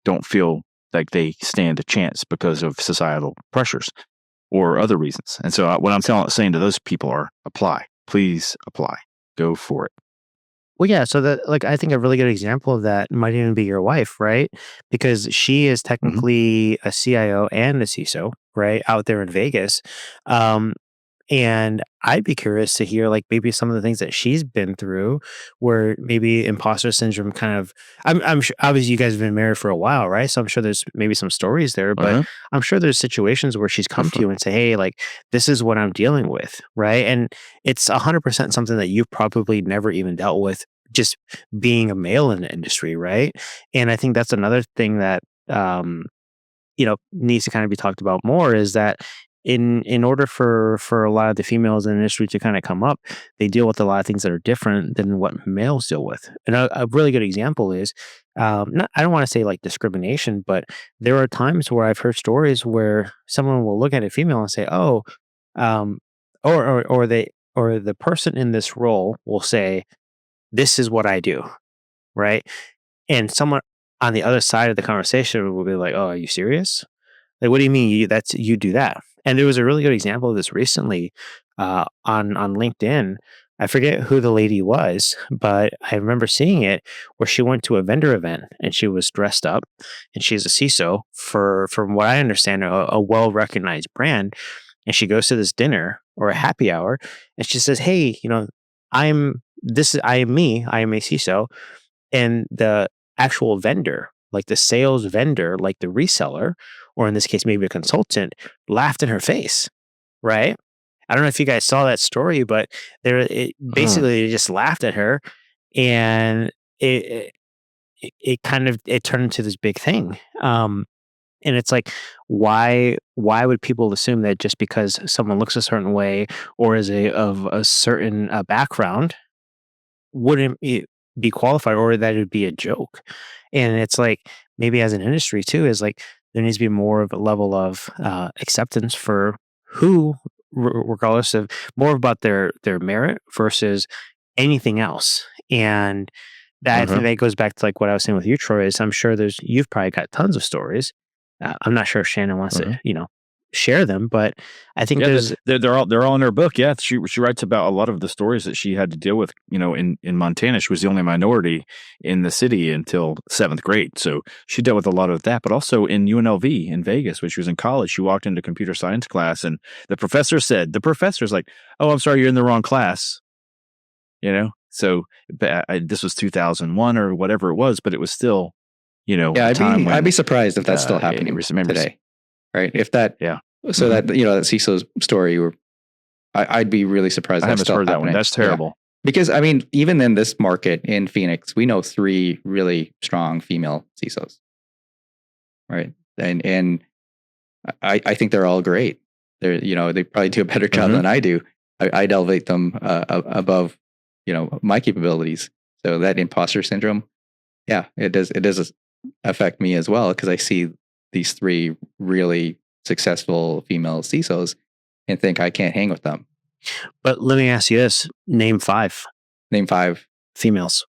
don't feel like they stand a chance because of societal pressures or other reasons. And so what I'm saying to those people are apply. Please apply. Go for it. Well, yeah. So that, like, I think a really good example of that might even be your wife, right? Because she is technically a CIO and a CISO, right, out there in Vegas. And I'd be curious to hear, like, maybe some of the things that she's been through, where maybe imposter syndrome kind of. I'm sure, obviously, you guys have been married for a while, right? So I'm sure there's maybe some stories there, but I'm sure there's situations where she's come to you and say, "Hey, like, this is what I'm dealing with," right? And it's 100% something that you've probably never even dealt with, just being a male in the industry, right? And I think that's another thing that needs to kind of be talked about more, is that in order for a lot of the females in the industry to kind of come up, they deal with a lot of things that are different than what males deal with. And a really good example is, not, I don't want to say like discrimination, but there are times where I've heard stories where someone will look at a female and say, "Oh," um, or the person in this role will say, "This is what I do," right? And someone on the other side of the conversation will be like, "Oh, are you serious? Like, what do you mean you do that?" And there was a really good example of this recently on LinkedIn. I forget who the lady was, but I remember seeing it where she went to a vendor event and she was dressed up, and she's a CISO for, from what I understand, a well-recognized brand. And she goes to this dinner or a happy hour, and she says, "Hey, I am me. I am a CISO," and the actual vendor, like the sales vendor, like the reseller, or in this case, maybe a consultant, laughed in her face, right? I don't know if you guys saw that story, but basically they just laughed at her, and it kind of it turned into this big thing. And it's like, why would people assume that just because someone looks a certain way or is of a certain background wouldn't be qualified, or that it would be a joke? And it's like, maybe as an industry too, is like there needs to be more of a level of acceptance for who, regardless of, more about their merit versus anything else. And that, I think that goes back to like what I was saying with you, Troy, is I'm sure you've probably got tons of stories. I'm not sure if Shannon wants to, share them, but I think they're all in her book. Yeah, she writes about a lot of the stories that she had to deal with. In Montana, she was the only minority in the city until 7th grade, so she dealt with a lot of that. But also in UNLV in Vegas, when she was in college, she walked into computer science class, and the professor's like, "Oh, I'm sorry, you're in the wrong class." So this was 2001 or whatever it was, but it was still, Yeah, I'd be surprised if that's still happening today. Right. If that, so that, that CISO story, I'd be really surprised. I haven't heard that one. That's terrible. Yeah. Because even in this market in Phoenix, we know 3 really strong female CISOs. Right. And I think they're all great. They probably do a better job than I do. I'd elevate them above, my capabilities. So that imposter syndrome, it does affect me as well, because I see these 3 really successful female CISOs and think I can't hang with them. But let me ask you this: name 5 females.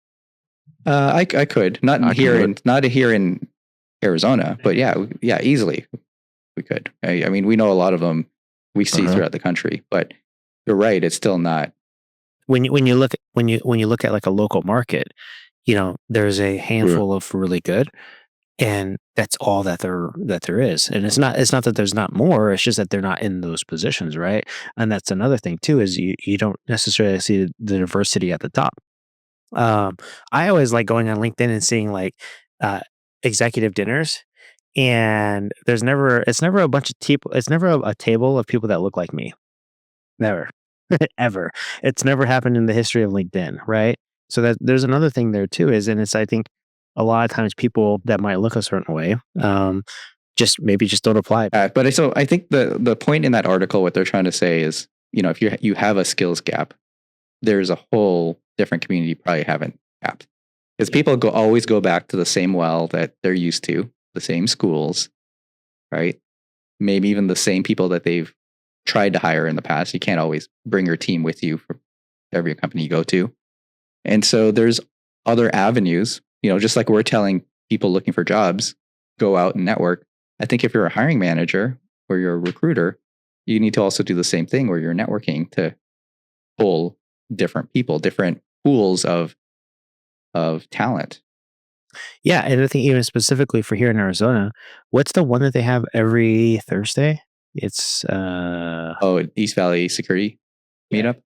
I could not here in Arizona, but yeah, easily we could. I mean, we know a lot of them we see throughout the country, but you're right, it's still not. When you look at like a local market, there's a handful of really good. And that's all that there is. And it's not that there's not more, it's just that they're not in those positions, right? And that's another thing too, is you don't necessarily see the diversity at the top. I always like going on LinkedIn and seeing like executive dinners, and it's never a bunch of people, it's never a table of people that look like me. Never. Ever. It's never happened in the history of LinkedIn, right? So that there's another thing there too, I think a lot of times people that might look a certain way, just don't apply. But so I think the point in that article, what they're trying to say is, if you have a skills gap, there's a whole different community you probably haven't tapped, because people always go back to the same well that they're used to, the same schools, right? Maybe even the same people that they've tried to hire in the past. You can't always bring your team with you for every company you go to. And so there's other avenues, just like we're telling people looking for jobs, go out and network. I think if you're a hiring manager or you're a recruiter, you need to also do the same thing where you're networking to pull different people, different pools of talent. Yeah, and I think even specifically for here in Arizona, what's the one that they have every Thursday? It's East Valley Security meetup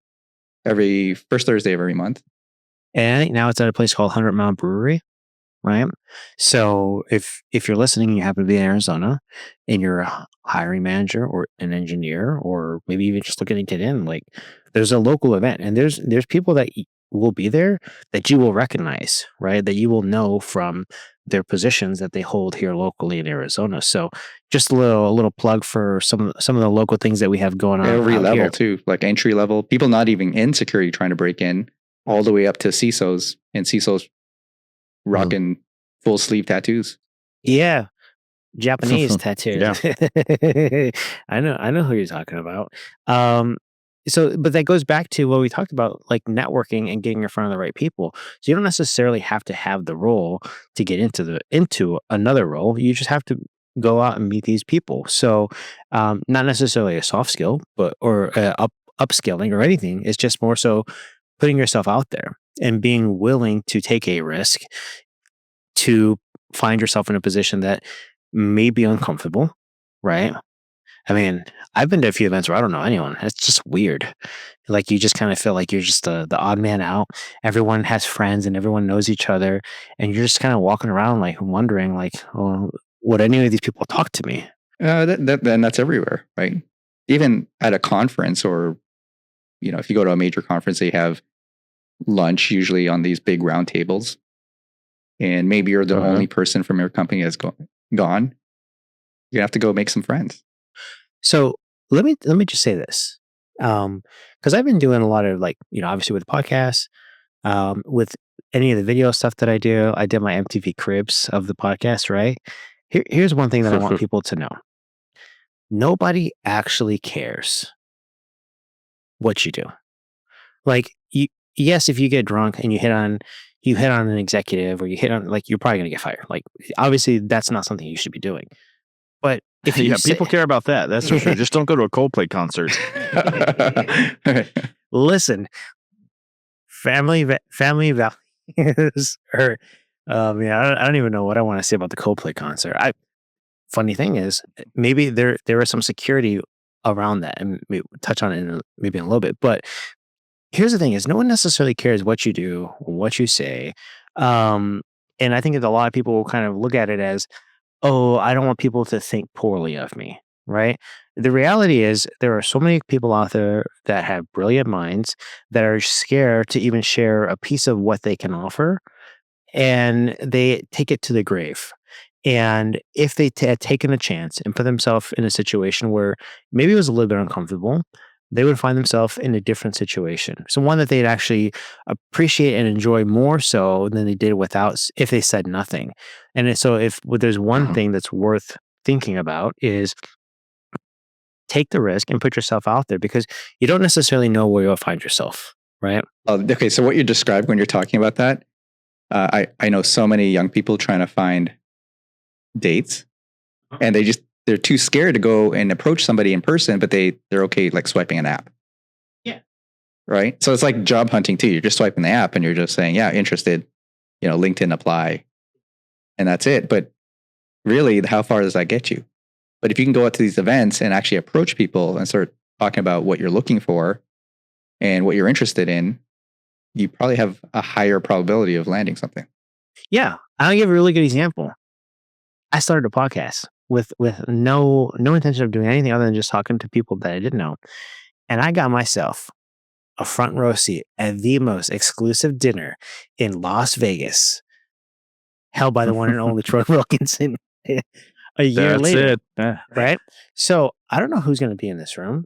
every first Thursday of every month. And I think now it's at a place called 100 Mile Brewery, right? So if you're listening and you happen to be in Arizona and you're a hiring manager or an engineer or maybe even just looking to get in, like there's a local event and there's people that will be there that you will recognize, right? That you will know from their positions that they hold here locally in Arizona. So just a little plug for some of the local things that we have going on. Every out level here. too, like entry level, people not even in security trying to break in, all the way up to CISOs, and CISOs rocking full sleeve tattoos. Yeah. Japanese tattoos. Yeah. I know who you're talking about. But that goes back to what we talked about, like networking and getting in front of the right people. So you don't necessarily have to have the role to get into another role. You just have to go out and meet these people. So not necessarily a soft skill, or upskilling or anything. It's just more so putting yourself out there and being willing to take a risk to find yourself in a position that may be uncomfortable, right? I mean, I've been to a few events where I don't know anyone. It's just weird. Like you just kind of feel like you're just the odd man out. Everyone has friends and everyone knows each other, and you're just kind of walking around like wondering, like, oh, would any of these people talk to me? Then that's everywhere, right? Even at a conference, or if you go to a major conference, they have lunch usually on these big round tables, and maybe you're the only person from your company that's gone. You have to go make some friends. So let me just say this, because I've been doing a lot of obviously with the podcast, with any of the video stuff that I do. I did my MTV Cribs of the podcast, right? Here's one thing that I want people to know: nobody actually cares what you do. Like yes, if you get drunk and you hit on an executive or you hit on you're probably gonna get fired. Like obviously that's not something you should be doing. But if people care about that, that's for sure. Just don't go to a Coldplay concert. Listen, family values, or I don't even know what I want to say about the Coldplay concert. Funny thing is, maybe there is some security around that, and maybe touch on it maybe in a little bit. But here's the thing: is no one necessarily cares what you do, what you say, and I think that a lot of people will kind of look at it as, oh, I don't want people to think poorly of me, right? The reality is there are so many people out there that have brilliant minds that are scared to even share a piece of what they can offer, and they take it to the grave. And if they had taken a chance and put themselves in a situation where maybe it was a little bit uncomfortable, they would find themselves in a different situation. So one that they'd actually appreciate and enjoy more so than they did if they said nothing. And so if there's one thing that's worth thinking about is take the risk and put yourself out there, because you don't necessarily know where you'll find yourself, right? Okay, so what you described when you're talking about that, I know so many young people trying to find dates, and they're too scared to go and approach somebody in person, but they're okay like swiping an app. Yeah. Right. So it's like job hunting too. You're just swiping the app and you're just saying, yeah, interested, LinkedIn apply, and that's it. But really, how far does that get you? But if you can go out to these events and actually approach people and start talking about what you're looking for and what you're interested in, you probably have a higher probability of landing something. Yeah. I'll give a really good example. I started a podcast with no intention of doing anything other than just talking to people that I didn't know. And I got myself a front row seat at the most exclusive dinner in Las Vegas, held by the one and only Troy Wilkinson a year later. That's it. Right? So I don't know who's going to be in this room.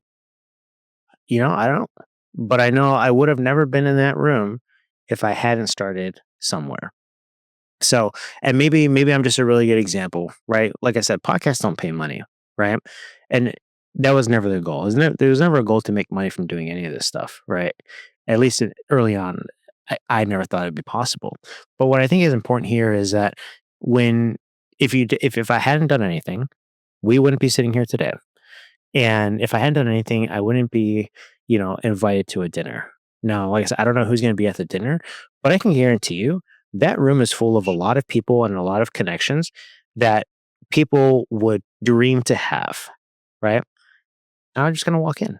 I don't. But I know I would have never been in that room if I hadn't started somewhere. So, and maybe I'm just a really good example, right? Like I said, podcasts don't pay money, right? And that was never the goal. There was never a goal to make money from doing any of this stuff, right? At least early on. I never thought it'd be possible. But what I think is important here is that if I hadn't done anything, we wouldn't be sitting here today. And if I hadn't done anything, I wouldn't be, invited to a dinner. Now, like I said, I don't know who's going to be at the dinner, but I can guarantee you that room is full of a lot of people and a lot of connections that people would dream to have, right? I'm just going to walk in,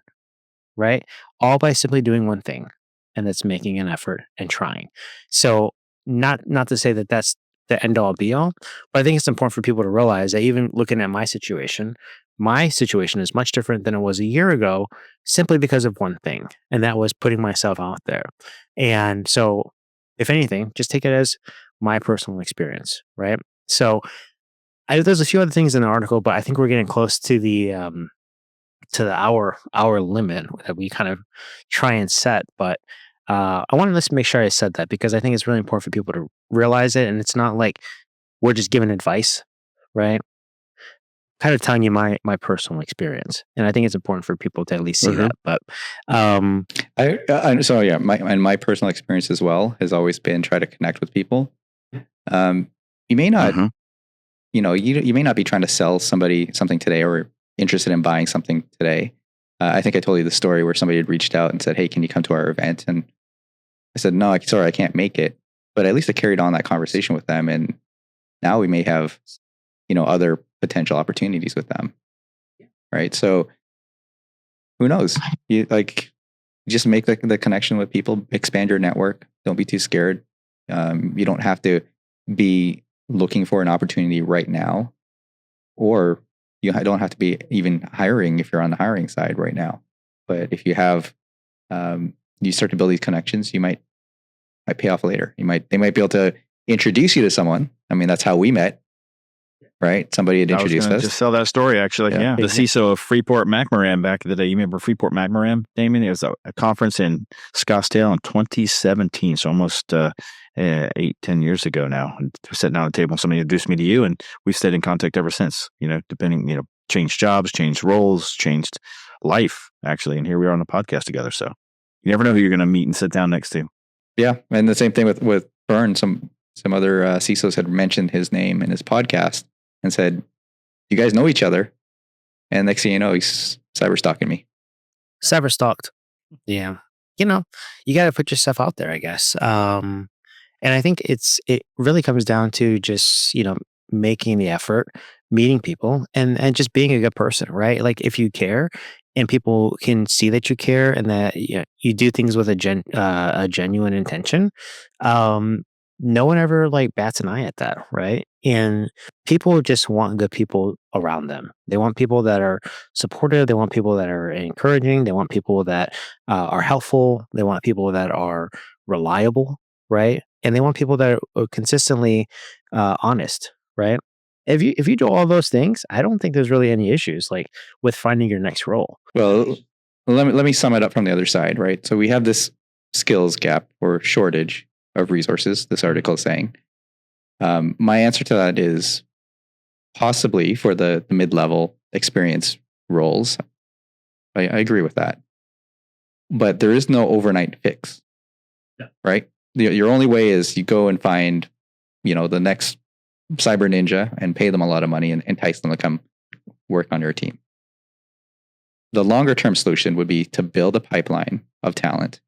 right? All by simply doing one thing, and that's making an effort and trying. So not to say that that's the end all be all, but I think it's important for people to realize that even looking at my situation is much different than it was a year ago, simply because of one thing, and that was putting myself out there. And so, if anything, just take it as my personal experience, right? So there's a few other things in the article, but I think we're getting close to the hour limit that we kind of try and set. But I wanted to make sure I said that, because I think it's really important for people to realize it, and it's not like we're just giving advice, right? Kind of telling you my personal experience, and I think it's important for people to at least see that. But my personal experience as well has always been try to connect with people. You may not, you may not be trying to sell somebody something today or interested in buying something today. I think I told you the story where somebody had reached out and said, "Hey, can you come to our event?" And I said, "No, sorry, I can't make it." But at least I carried on that conversation with them, and now we may have, other potential opportunities with them, right? So who knows? You just make the connection with people, expand your network. Don't be too scared. You don't have to be looking for an opportunity right now, or you don't have to be even hiring if you're on the hiring side right now. But if you have, you start to build these connections, you might pay off later. They might be able to introduce you to someone. I mean, that's how we met, right? Somebody had introduced us. Just tell that story, actually. Yeah. The CISO of Freeport McMoran back in the day. You remember Freeport McMoran, Damian? It was a conference in Scottsdale in 2017. So almost 8-10 years ago now. And sitting down at the table, and somebody introduced me to you, and we've stayed in contact ever since. Changed jobs, changed roles, changed life, actually. And here we are on the podcast together. So you never know who you're going to meet and sit down next to. Yeah. And the same thing with Fern. Some other CISOs had mentioned his name in his podcast and said, "You guys know each other." And next thing you know, he's cyber stalking me. Cyber stalked. Yeah. You got to put yourself out there, I guess. And I think it really comes down to just, making the effort, meeting people, and just being a good person, right? Like, if you care and people can see that you care and that you do things with a genuine intention, no one ever bats an eye at that, right? And people just want good people around them. They want people that are supportive. They want people that are encouraging. They want people that are helpful. They want people that are reliable, right? And they want people that are consistently honest, right? If you do all those things, I don't think there's really any issues with finding your next role. Well, let me sum it up from the other side, right? So we have this skills gap or shortage of resources, this article is saying. My answer to that is possibly for the mid-level experience roles. I agree with that. But there is no overnight fix, right? Your only way is you go and find, the next cyber ninja and pay them a lot of money and entice them to come work on your team. The longer term solution would be to build a pipeline of talent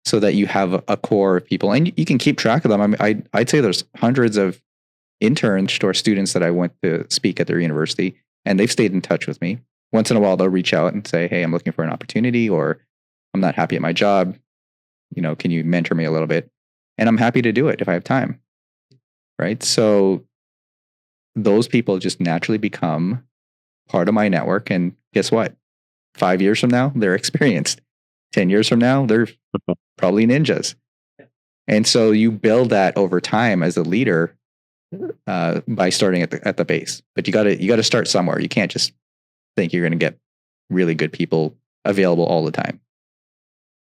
so that you have a core of people, and you can keep track of them. I mean, I'd say there's hundreds of interns or students that I went to speak at their university, and they've stayed in touch with me. Once in a while, they'll reach out and say, "Hey, I'm looking for an opportunity," or "I'm not happy at my job. Can you mentor me a little bit?" And I'm happy to do it if I have time. Right. So those people just naturally become part of my network. And guess what? 5 years from now, they're experienced. 10 years from now, they're probably ninjas. And so you build that over time as a leader by starting at the base. But you got to start somewhere. You can't just think you're going to get really good people available all the time.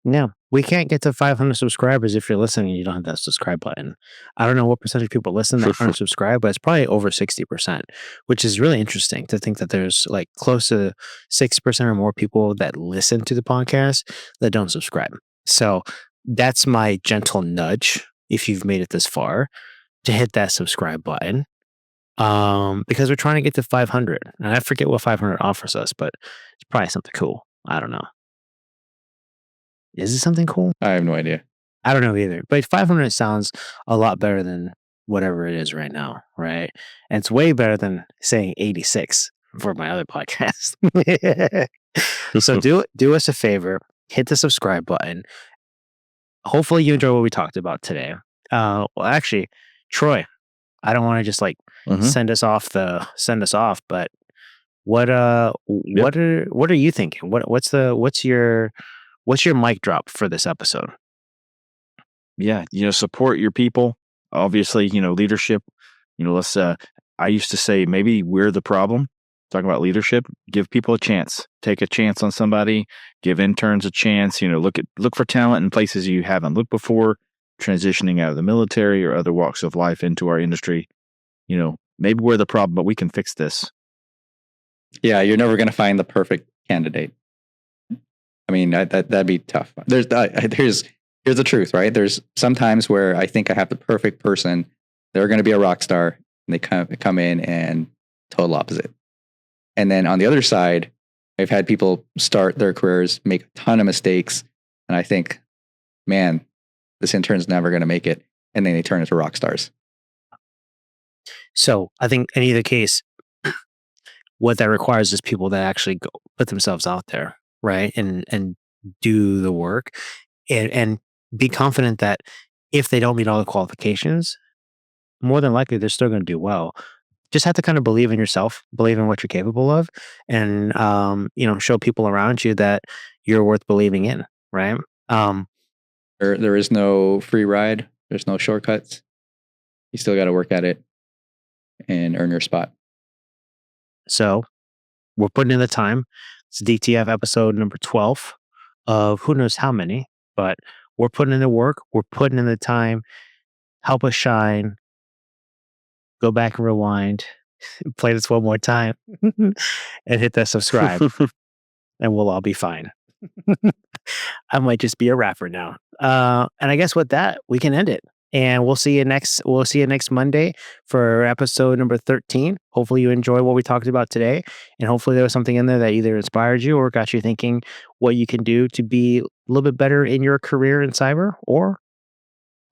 No, we can't get to 500 subscribers if you're listening and you don't have that subscribe button. I don't know what percentage of people listen that aren't subscribed, but it's probably over 60%, which is really interesting to think that there's close to 6% or more people that listen to the podcast that don't subscribe. So that's my gentle nudge, if you've made it this far, to hit that subscribe button. Because we're trying to get to 500. And I forget what 500 offers us, but it's probably something cool. I don't know. Is it something cool? I have no idea. I don't know either. But 500 sounds a lot better than whatever it is right now, right? And it's way better than saying 86 for my other podcast. So do us a favor, hit the subscribe button. Hopefully you enjoy what we talked about today. Well, actually, Troy, I don't want to just like send us off, but what are you thinking? What's your mic drop for this episode? Yeah, support your people. Obviously, leadership. Let's. I used to say maybe we're the problem. Talking about leadership, give people a chance. Take a chance on somebody. Give interns a chance. Look for talent in places you haven't looked before. Transitioning out of the military or other walks of life into our industry. Maybe we're the problem, but we can fix this. Yeah, you're never going to find the perfect candidate. I mean, that'd be tough. Here's the truth, right? There's sometimes where I think I have the perfect person. They're going to be a rock star, and they come in and total opposite. And then on the other side, I've had people start their careers, make a ton of mistakes, and I think, man, this intern's never going to make it, and then they turn into rock stars. So I think in either case, what that requires is people that actually go put themselves out there, right? And do the work and be confident that if they don't meet all the qualifications, more than likely they're still going to do well. Just have to kind of believe in yourself, believe in what you're capable of, and show people around you that you're worth believing in, right? There is no free ride. There's no shortcuts. You still got to work at it and earn your spot. So we're putting in the time. It's DTF episode number 12 of who knows how many, but we're putting in the work. We're putting in the time. Help us shine. Go back and rewind. Play this one more time and hit that subscribe and we'll all be fine. I might just be a rapper now. And I guess with that, we can end it. And we'll see you next Monday for episode number 13. Hopefully you enjoy what we talked about today. And hopefully there was something in there that either inspired you or got you thinking what you can do to be a little bit better in your career in cyber or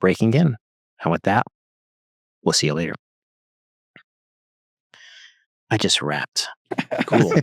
breaking in. And with that, we'll see you later. I just rapped. Cool.